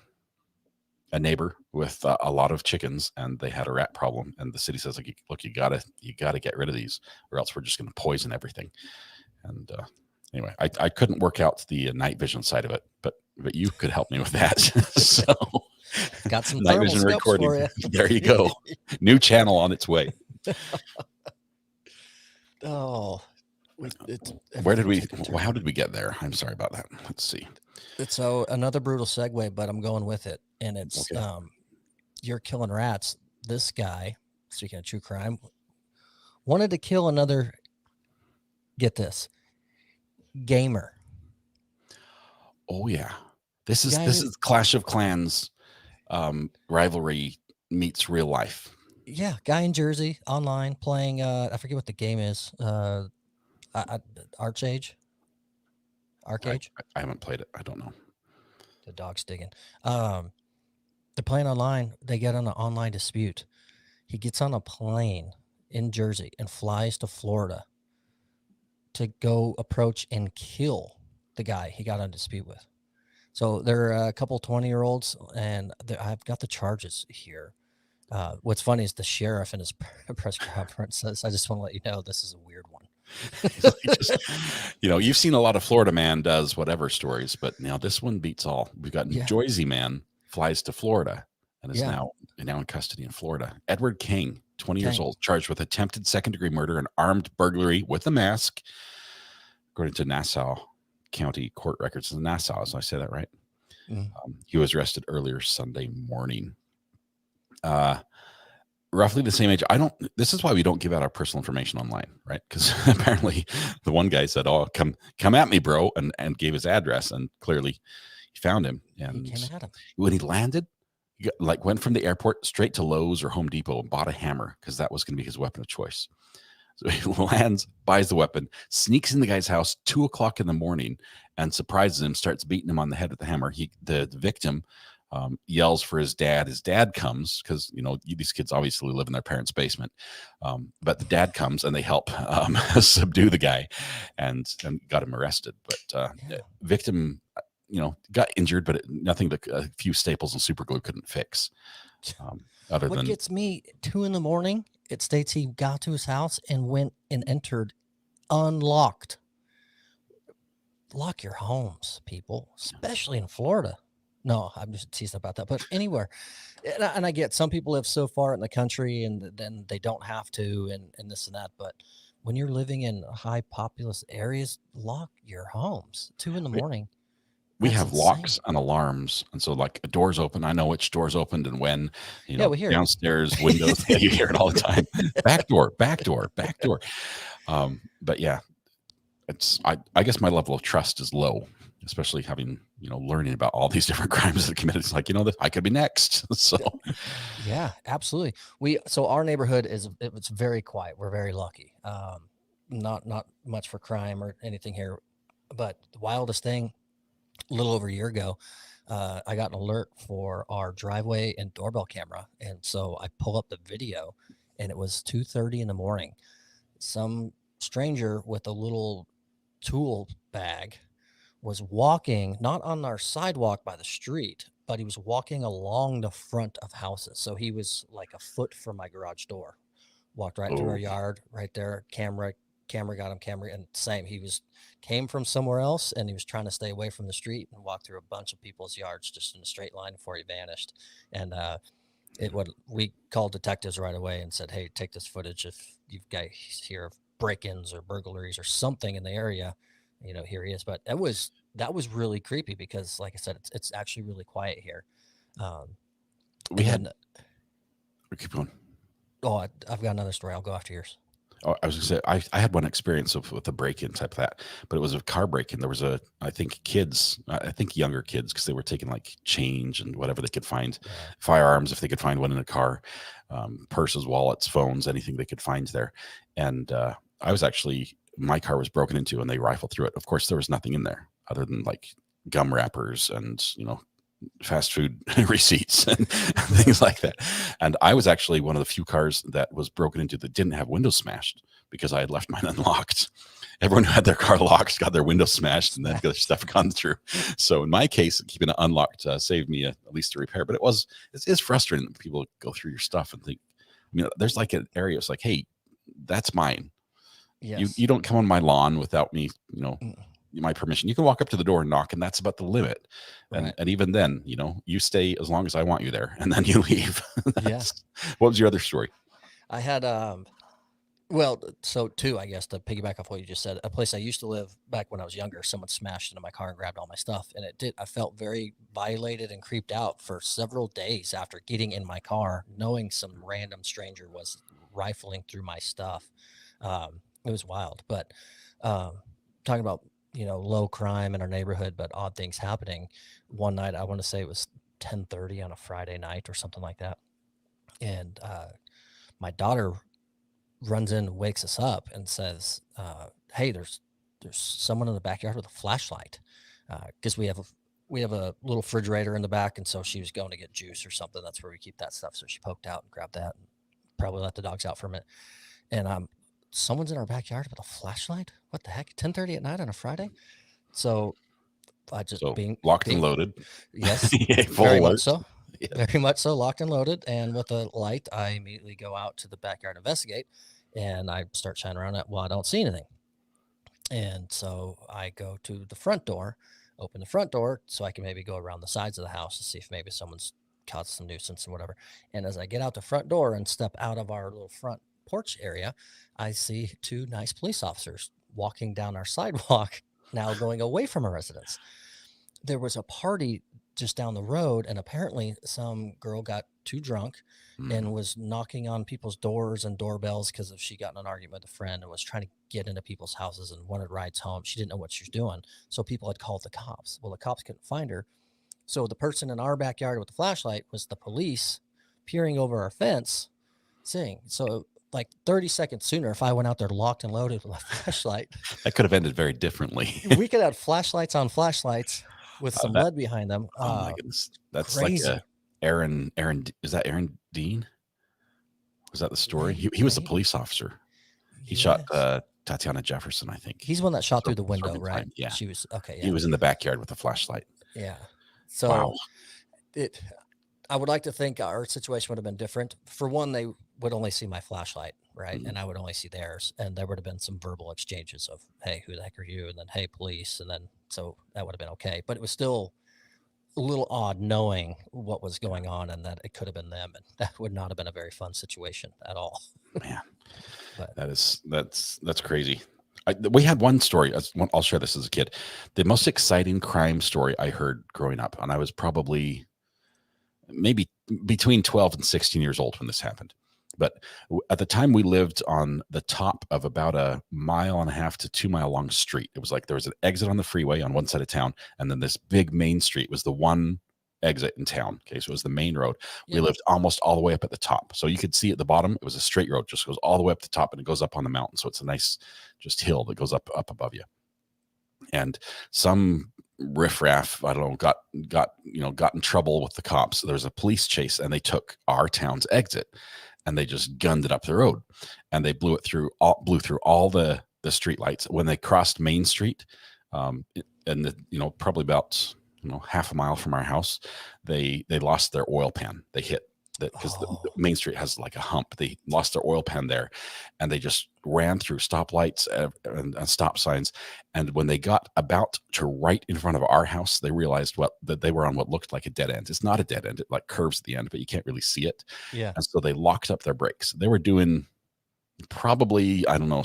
neighbor with a lot of chickens, and they had a rat problem, and the city says, like, look, you gotta get rid of these, or else we're just going to poison everything. And anyway, I couldn't work out the night vision side of it, but you could help me with that. So got some night thermal vision scopes recording. for you. There you go. New channel on its way. Oh, Where did we? How did we get there? I'm sorry about that. Let's see. So another brutal segue, but I'm going with it, and it's Okay. You're killing rats. This guy, speaking of true crime, wanted to kill another. Get this, gamer. Oh yeah, this Guy is Clash of Clans rivalry meets real life. Yeah, guy in Jersey online playing. I forget what the game is. Arcade. I haven't played it. I don't know. The dog's digging. They're playing online. They get on an online dispute. He gets on a plane in Jersey and flies to Florida to go approach and kill the guy he got on a dispute with. So they're a couple 20-year-olds, and I've got the charges here. What's funny is the sheriff in his press conference says, I just want to let you know this is a weird one. You've seen a lot of Florida man does whatever stories, but now this one beats all. We've got New Jersey man flies to Florida and is now in custody in Florida. Edward King, 20 years old, charged with attempted second-degree murder and armed burglary with a mask, according to Nassau County court records. In Nassau, so I say that right. He was arrested earlier Sunday morning. Roughly the same age. This is why we don't give out our personal information online, right? Because apparently the one guy said, "Oh, come at me, bro," and gave his address, and clearly he found him. And he came at him. When he landed, he went from the airport straight to Lowe's or Home Depot and bought a hammer because that was going to be his weapon of choice. So he lands, buys the weapon, sneaks in the guy's house 2:00 in the morning, and surprises him. Starts beating him on the head with the hammer. The victim yells for his dad. His dad comes because these kids obviously live in their parents' basement, but the dad comes and they help subdue the guy, and got him arrested. But victim, got injured, but nothing that a few staples and super glue couldn't fix. What gets me 2 a.m, it states he got to his house and went and entered unlocked. Lock your homes, people, especially in Florida. No, I'm just teasing about that. But anywhere, and I get some people live so far in the country and then they don't have to and this and that. But when you're living in high populous areas, lock your homes 2 a.m. We have locks and alarms. And so like a door's open. I know which door's opened and when, we hear downstairs windows. You hear it all the time. Back door. But yeah, I guess my level of trust is low, especially having, learning about all these different crimes that are committed. It's like, I could be next. So yeah, absolutely. So our neighborhood it's very quiet. We're very lucky. Not much for crime or anything here, but the wildest thing, a little over a year ago, I got an alert for our driveway and doorbell camera. And so I pull up the video and it was 2:30 in the morning. Some stranger with a little tool bag was walking, not on our sidewalk by the street, but he was walking along the front of houses. So he was like a foot from my garage door, walked right through our yard, right there. Camera got him. And same, came from somewhere else and he was trying to stay away from the street and walk through a bunch of people's yards just in a straight line before he vanished. And we called detectives right away and said, hey, take this footage if you guys hear of break-ins or burglaries or something in the area. Here he is. But that was really creepy because, like I said, it's actually really quiet here. We keep going. Oh, I've got another story. I'll go after yours. Oh, I was going to say, I had one experience with a break-in type of that, but it was a car break-in. There was I think younger kids, because they were taking like change and whatever they could find, firearms if they could find one in a car, purses, wallets, phones, anything they could find there. And my car was broken into and they rifled through it. Of course, there was nothing in there other than like gum wrappers and, fast food receipts and things like that. And I was actually one of the few cars that was broken into that didn't have windows smashed because I had left mine unlocked. Everyone who had their car locked got their windows smashed and then their stuff gone through. So in my case, keeping it unlocked saved me at least a repair. But it is frustrating that people go through your stuff and think, there's like an area. It's like, hey, that's mine. Yes. You don't come on my lawn without me, my permission. You can walk up to the door and knock, and that's about the limit. Right. And even then, you stay as long as I want you there, and then you leave. Yes. What was your other story? I had so too, I guess, to piggyback off what you just said, a place I used to live back when I was younger, someone smashed into my car and grabbed all my stuff. And I felt very violated and creeped out for several days after getting in my car, knowing some random stranger was rifling through my stuff. It was wild, but talking about, low crime in our neighborhood, but odd things happening. One night, I want to say it was 10:30 on a Friday night or something like that. And my daughter runs in, wakes us up and says, hey, there's someone in the backyard with a flashlight. Because we have a little refrigerator in the back. And so she was going to get juice or something. That's where we keep that stuff. So she poked out and grabbed that and probably let the dogs out for a minute. And someone's in our backyard with a flashlight. What the heck? 10:30 at night on a Friday. So I just being locked and loaded. Yes, Yeah, very much so. Yeah. Very much so, locked and loaded. And with a light, I immediately go out to the backyard, investigate, and I start shining around it. Well, I don't see anything. And so I go to the front door, open the front door so I can maybe go around the sides of the house to see if maybe someone's caused some nuisance or whatever. And as I get out the front door and step out of our little front porch area, I see two nice police officers walking down our sidewalk, now going away from our residence. There was a party just down the road, and apparently some girl got too drunk and was knocking on people's doors and doorbells because she got in an argument with a friend and was trying to get into people's houses and wanted rides home. She didn't know what she was doing, so people had called the cops. Well, the cops couldn't find her, so the person in our backyard with the flashlight was the police peering over our fence, seeing. So like 30 seconds sooner, if I went out there locked and loaded with my flashlight, that could have ended very differently. We could have flashlights on flashlights with some lead behind them. Oh my goodness. That's crazy. Like Aaron, is that Aaron Dean? Was that the story? He was a police officer. He shot Tatiana Jefferson, I think. He's the one that shot through the window, right? Time. Yeah. She was okay. Yeah. He was in the backyard with a flashlight. Yeah. So wow. I would like to think our situation would have been different. For one, they would only see my flashlight, right? And I would only see theirs. And there would have been some verbal exchanges of, hey, who the heck are you? And then, hey, police. And then, so that would have been okay. But it was still a little odd knowing what was going on and that it could have been them. And that would not have been a very fun situation at all. Man, but that's crazy. We had one story. I'll share this as a kid. The most exciting crime story I heard growing up, and I was probably maybe between 12 and 16 years old when this happened. But at the time, we lived on the top of about 1.5 miles to 2 mile long street. It was like there was an exit on the freeway on one side of town, and then this big main street was the one exit in town. Okay, so it was the main road. We lived almost all the way up at the top, so you could see at the bottom it was a straight road, just goes all the way up to the top, and it goes up on the mountain. So it's a nice just hill that goes up above you. And some riffraff, I don't know, got in trouble with the cops. So there was a police chase, and they took our town's exit, and they just gunned it up the road, and they blew through all the street lights. When they crossed Main Street, and probably about half a mile from our house, they lost their oil pan. They hit that because the Main Street has like a hump. They lost their oil pan there, and they just ran through stoplights and stop signs. And when they got about to right in front of our house, they realized that they were on what looked like a dead end. It's not a dead end. It like curves at the end, but you can't really see it. Yeah. And so they locked up their brakes. They were doing probably, I don't know,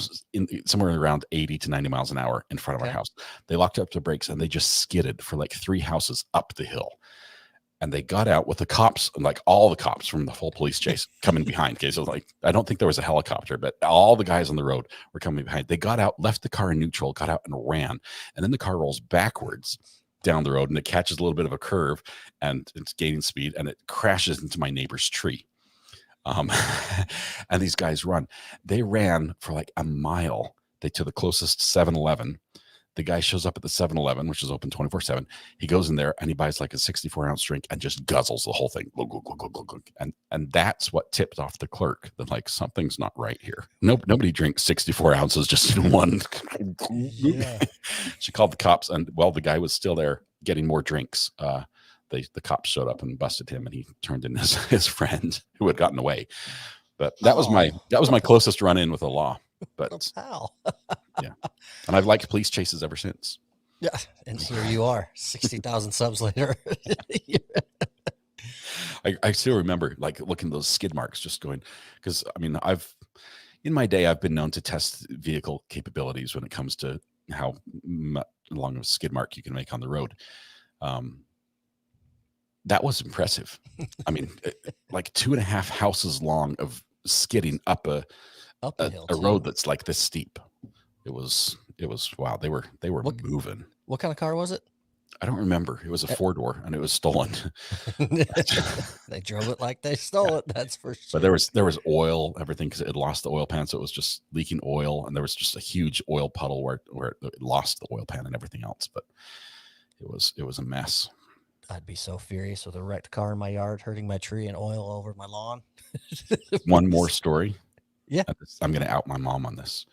somewhere around 80 to 90 miles an hour in front of our house. They locked up their brakes, and they just skidded for like 3 houses up the hill. And they got out with the cops, like all the cops from the full police chase coming behind. Okay, so like, I don't think there was a helicopter, but all the guys on the road were coming behind. They got out, left the car in neutral, got out and ran. And then the car rolls backwards down the road, and it catches a little bit of a curve, and it's gaining speed, and it crashes into my neighbor's tree. And these guys run. They ran for like a mile. They to the closest 7-Eleven. The guy shows up at the 7-Eleven, which is open 24/7. He goes in there and he buys like a 64-ounce drink and just guzzles the whole thing. And that's what tipped off the clerk that like something's not right here. Nope, nobody drinks 64 ounces just in one. Yeah. She called the cops, and well, the guy was still there getting more drinks. The cops showed up and busted him, and he turned in his friend who had gotten away. But that was my closest run in with the law. But How? yeah, and I've liked police chases ever since. Yeah, and here you are, 60,000 subs later. I still remember like looking at those skid marks, just going, because I mean, in my day I've been known to test vehicle capabilities when it comes to how long of a skid mark you can make on the road. That was impressive. I mean, like 2.5 houses long of skidding up a road that's like this steep. It was wow. They were moving. What kind of car was it? I don't remember. It was a 4-door and it was stolen. They drove it like they stole it. That's for sure. But there was oil, everything, because it had lost the oil pan, so it was just leaking oil, and there was just a huge oil puddle where it lost the oil pan and everything else. But it was a mess. I'd be so furious with a wrecked car in my yard, hurting my tree and oil over my lawn. One more story. Yeah. I'm going to out my mom on this.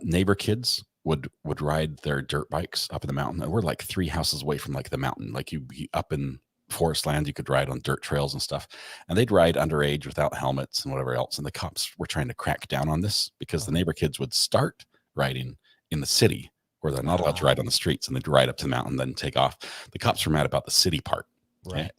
Neighbor kids would ride their dirt bikes up in the mountain. And we're like 3 houses away from like the mountain. Like you'd be up in forest land, you could ride on dirt trails and stuff. And they'd ride underage without helmets and whatever else. And the cops were trying to crack down on this because the neighbor kids would start riding in the city where they're not allowed to ride on the streets, and they'd ride up to the mountain, then take off. The cops were mad about the city part. Right. Okay?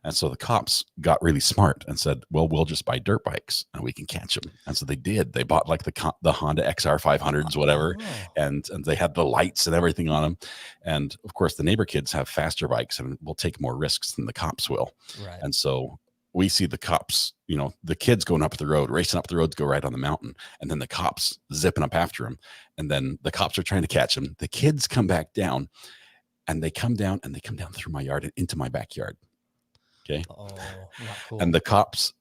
And so the cops got really smart and said, well, we'll just buy dirt bikes and we can catch them. And so they did. They bought like the Honda XR 500s, whatever. And they had the lights and everything on them. And of course, the neighbor kids have faster bikes and will take more risks than the cops will. Right. And so we see the cops, the kids going up the road, racing up the road to go right on the mountain. And then the cops zipping up after them. And then the cops are trying to catch them. The kids come back down, and they come down through my yard and into my backyard. Okay. Oh, not cool. And the cops,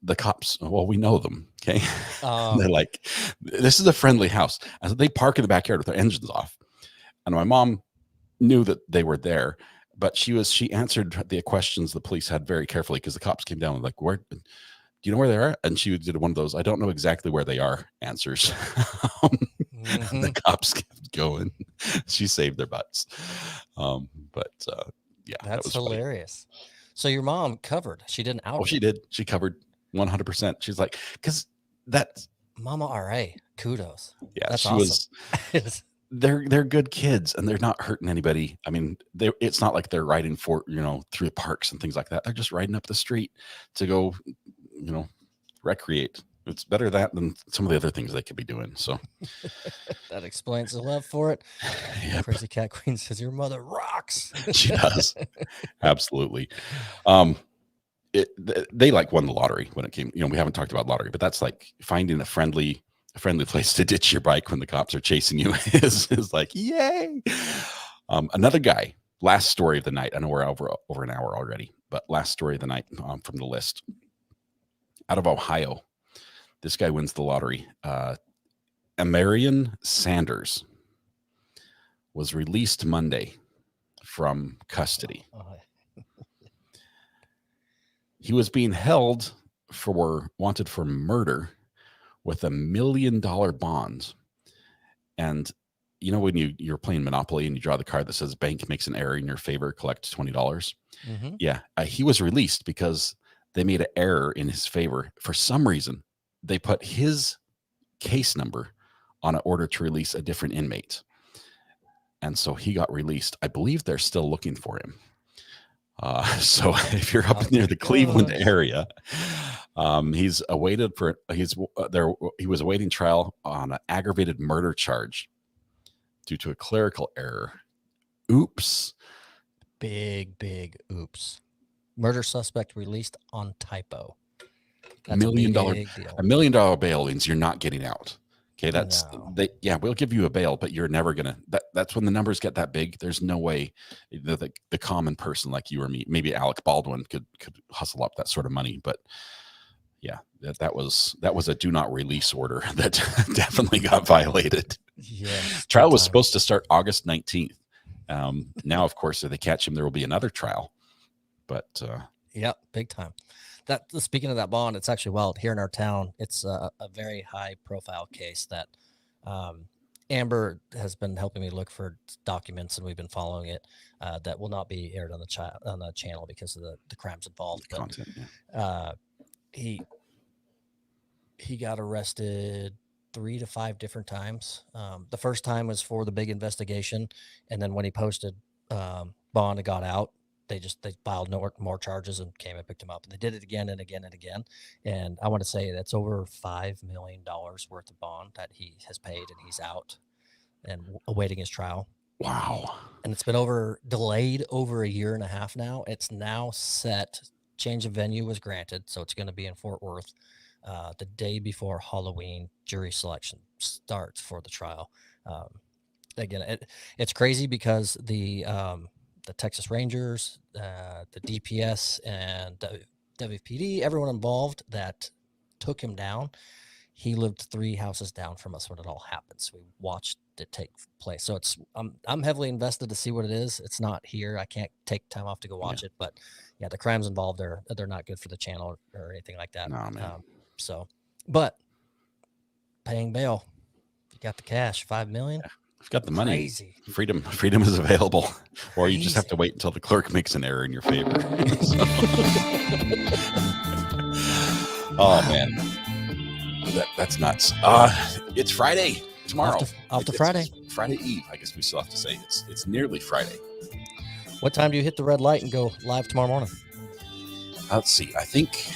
well, we know them. Okay. They're like, this is a friendly house. And so they park in the backyard with their engines off. And my mom knew that they were there, but she answered the questions the police had very carefully, because the cops came down and like, where, do you know where they are? And she did one of those, I don't know exactly where they are answers. The cops kept going. She saved their butts. Yeah, that's that was hilarious. Funny. So your mom covered. She didn't out. Oh, she did. She covered 100%. She's like, because that's Mama RA. Kudos. Yeah, that's she awesome. was. They're good kids, and they're not hurting anybody. I mean, it's not like they're riding through the parks and things like that. They're just riding up the street to go, recreate. It's better that than some of the other things they could be doing. So that explains the love for it. Yep. Crazy Cat Queen says your mother rocks. She does. Absolutely. They like won the lottery when it came. We haven't talked about lottery, but that's like finding a friendly place to ditch your bike when the cops are chasing you is like, yay. Another guy, last story of the night. I know we're over an hour already, but last story of the night from the list. Out of Ohio, this guy wins the lottery. Amarian Sanders was released Monday from custody. He was being held wanted for murder with $1 million bond. And when you're playing Monopoly and you draw the card that says bank makes an error in your favor, collect $20. Mm-hmm. Yeah. He was released because they made an error in his favor. For some reason, they put his case number on an order to release a different inmate. And so he got released. I believe they're still looking for him. So if you're up near the Cleveland area, he was awaiting trial on an aggravated murder charge due to a clerical error. Oops. Big oops. Murder suspect released on typo. That's $1 million bail means you're not getting out. Okay, we'll give you a bail, but you're never gonna. That's when the numbers get that big. There's no way the common person like you or me, maybe Alec Baldwin, could hustle up that sort of money. But yeah, that was a do not release order that definitely got violated. Yes. Trial big was time. supposed to start August 19th. Now, of course, if they catch him, there will be another trial. But Yep, big time. That speaking of that bond, it's actually wild here in our town. It's a very high profile case that Amber has been helping me look for documents, and we've been following it. That will not be aired on the channel because of the crimes involved. But content, yeah. He got arrested 3 to 5 different times. The first time was for the big investigation, and then when he posted bond and got out, they filed more charges and came and picked him up. And they did it again and again and again. And I want to say that's over $5 million worth of bond that he has paid, and he's out and awaiting his trial. Wow. And it's been delayed over a year and a half now. It's now set. Change of venue was granted, so it's going to be in Fort Worth. The day before Halloween, jury selection starts for the trial. Again, it's crazy because the Texas Rangers, the DPS, and WPD, everyone involved that took him down, he lived 3 houses down from us when it all happened. So we watched it take place. So I'm heavily invested to see what it is. It's not here. I can't take time off to go watch it, but yeah, the crimes involved they're not good for the channel or anything like that. No, man. But paying bail, you got the cash, $5 million. Yeah. I've got the money. Crazy. Freedom is available, or you just have to wait until the clerk makes an error in your favor. Oh man, that's nuts. It's Friday tomorrow. Off to Friday. It's Friday Eve, I guess we still have to say. It's nearly Friday. What time do you hit the red light and go live tomorrow morning? Let's see. I think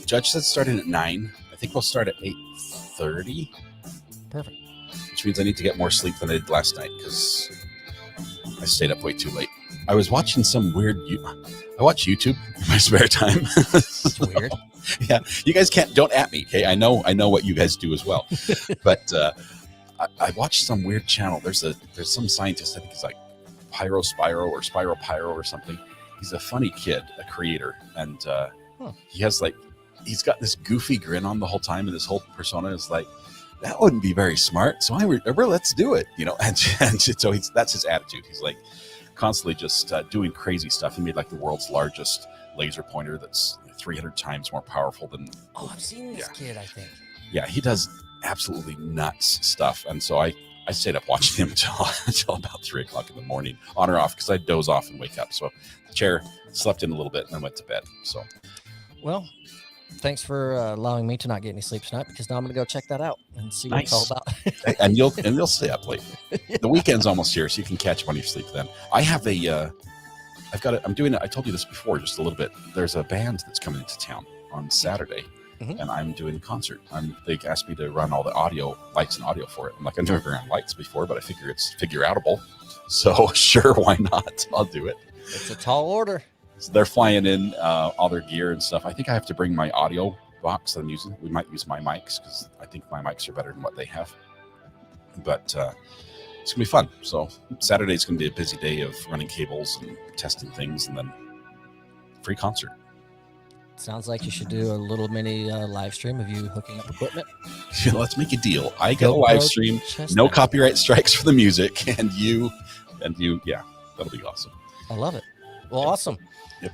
Judge said starting at 9. I think we'll start at 8:30. Perfect. Which means I need to get more sleep than I did last night because I stayed up way too late. I was watching some weird. I watch YouTube in my spare time. That's weird. Yeah, you guys don't at me. Okay, I know what you guys do as well. But I watched some weird channel. There's some scientist. I think he's like Spyro or Spyro Pyro or something. He's a funny kid, a creator, and he's got this goofy grin on the whole time, and this whole persona is like, that wouldn't be very smart. So let's do it, And so that's his attitude. He's like constantly just doing crazy stuff. He made like the world's largest laser pointer that's 300 times more powerful than. Oh, I've seen this kid. I think. Yeah, he does absolutely nuts stuff, and so I stayed up watching him until about 3:00 in the morning, on or off, because I doze off and wake up. So the chair slept in a little bit and then went to bed. So, well. Thanks for allowing me to not get any sleep tonight, because now I'm going to go check that out and see what it's all about. and you'll stay up late. Yeah. The weekend's almost here, so you can catch up on your sleep then. I have I'm doing it. I told you this before, just a little bit. There's a band that's coming into town on Saturday, and I'm doing a concert. They asked me to run all the lights and audio for it. I'm like, I've never ran lights before, but I figure it's figure-outable. So sure, why not? I'll do it. It's a tall order. So they're flying in all their gear and stuff. I think I have to bring my audio box that I'm using. We might use my mics because I think my mics are better than what they have. But it's going to be fun. So Saturday's going to be a busy day of running cables and testing things, and then free concert. Sounds like you should do a little mini live stream of you hooking up equipment. Let's make a deal. I get a live stream, no copyright strikes for the music, and you, yeah, that'll be awesome. I love it. Well, awesome. Yep.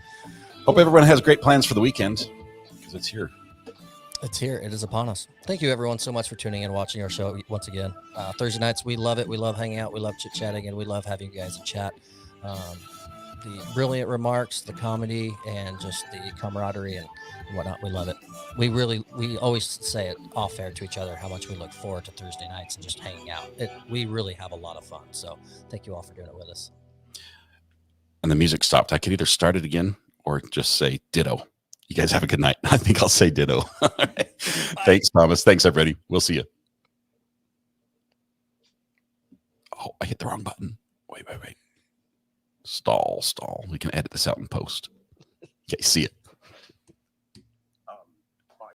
Hope everyone has great plans for the weekend, because it's here. It's here. It is upon us. Thank you, everyone, so much for tuning in and watching our show once again. Thursday nights, we love it. We love hanging out. We love chit-chatting, and we love having you guys in chat. The brilliant remarks, the comedy, and just the camaraderie and whatnot. We love it. We always say it off air to each other how much we look forward to Thursday nights and just hanging out. We really have a lot of fun. So thank you all for doing it with us. And the music stopped. I could either start it again or just say ditto. You guys have a good night. I think I'll say ditto. Thanks, Thomas. Thanks, everybody. We'll see you. Oh, I hit the wrong button. Wait. Stall. We can edit this out in post. Okay, see it.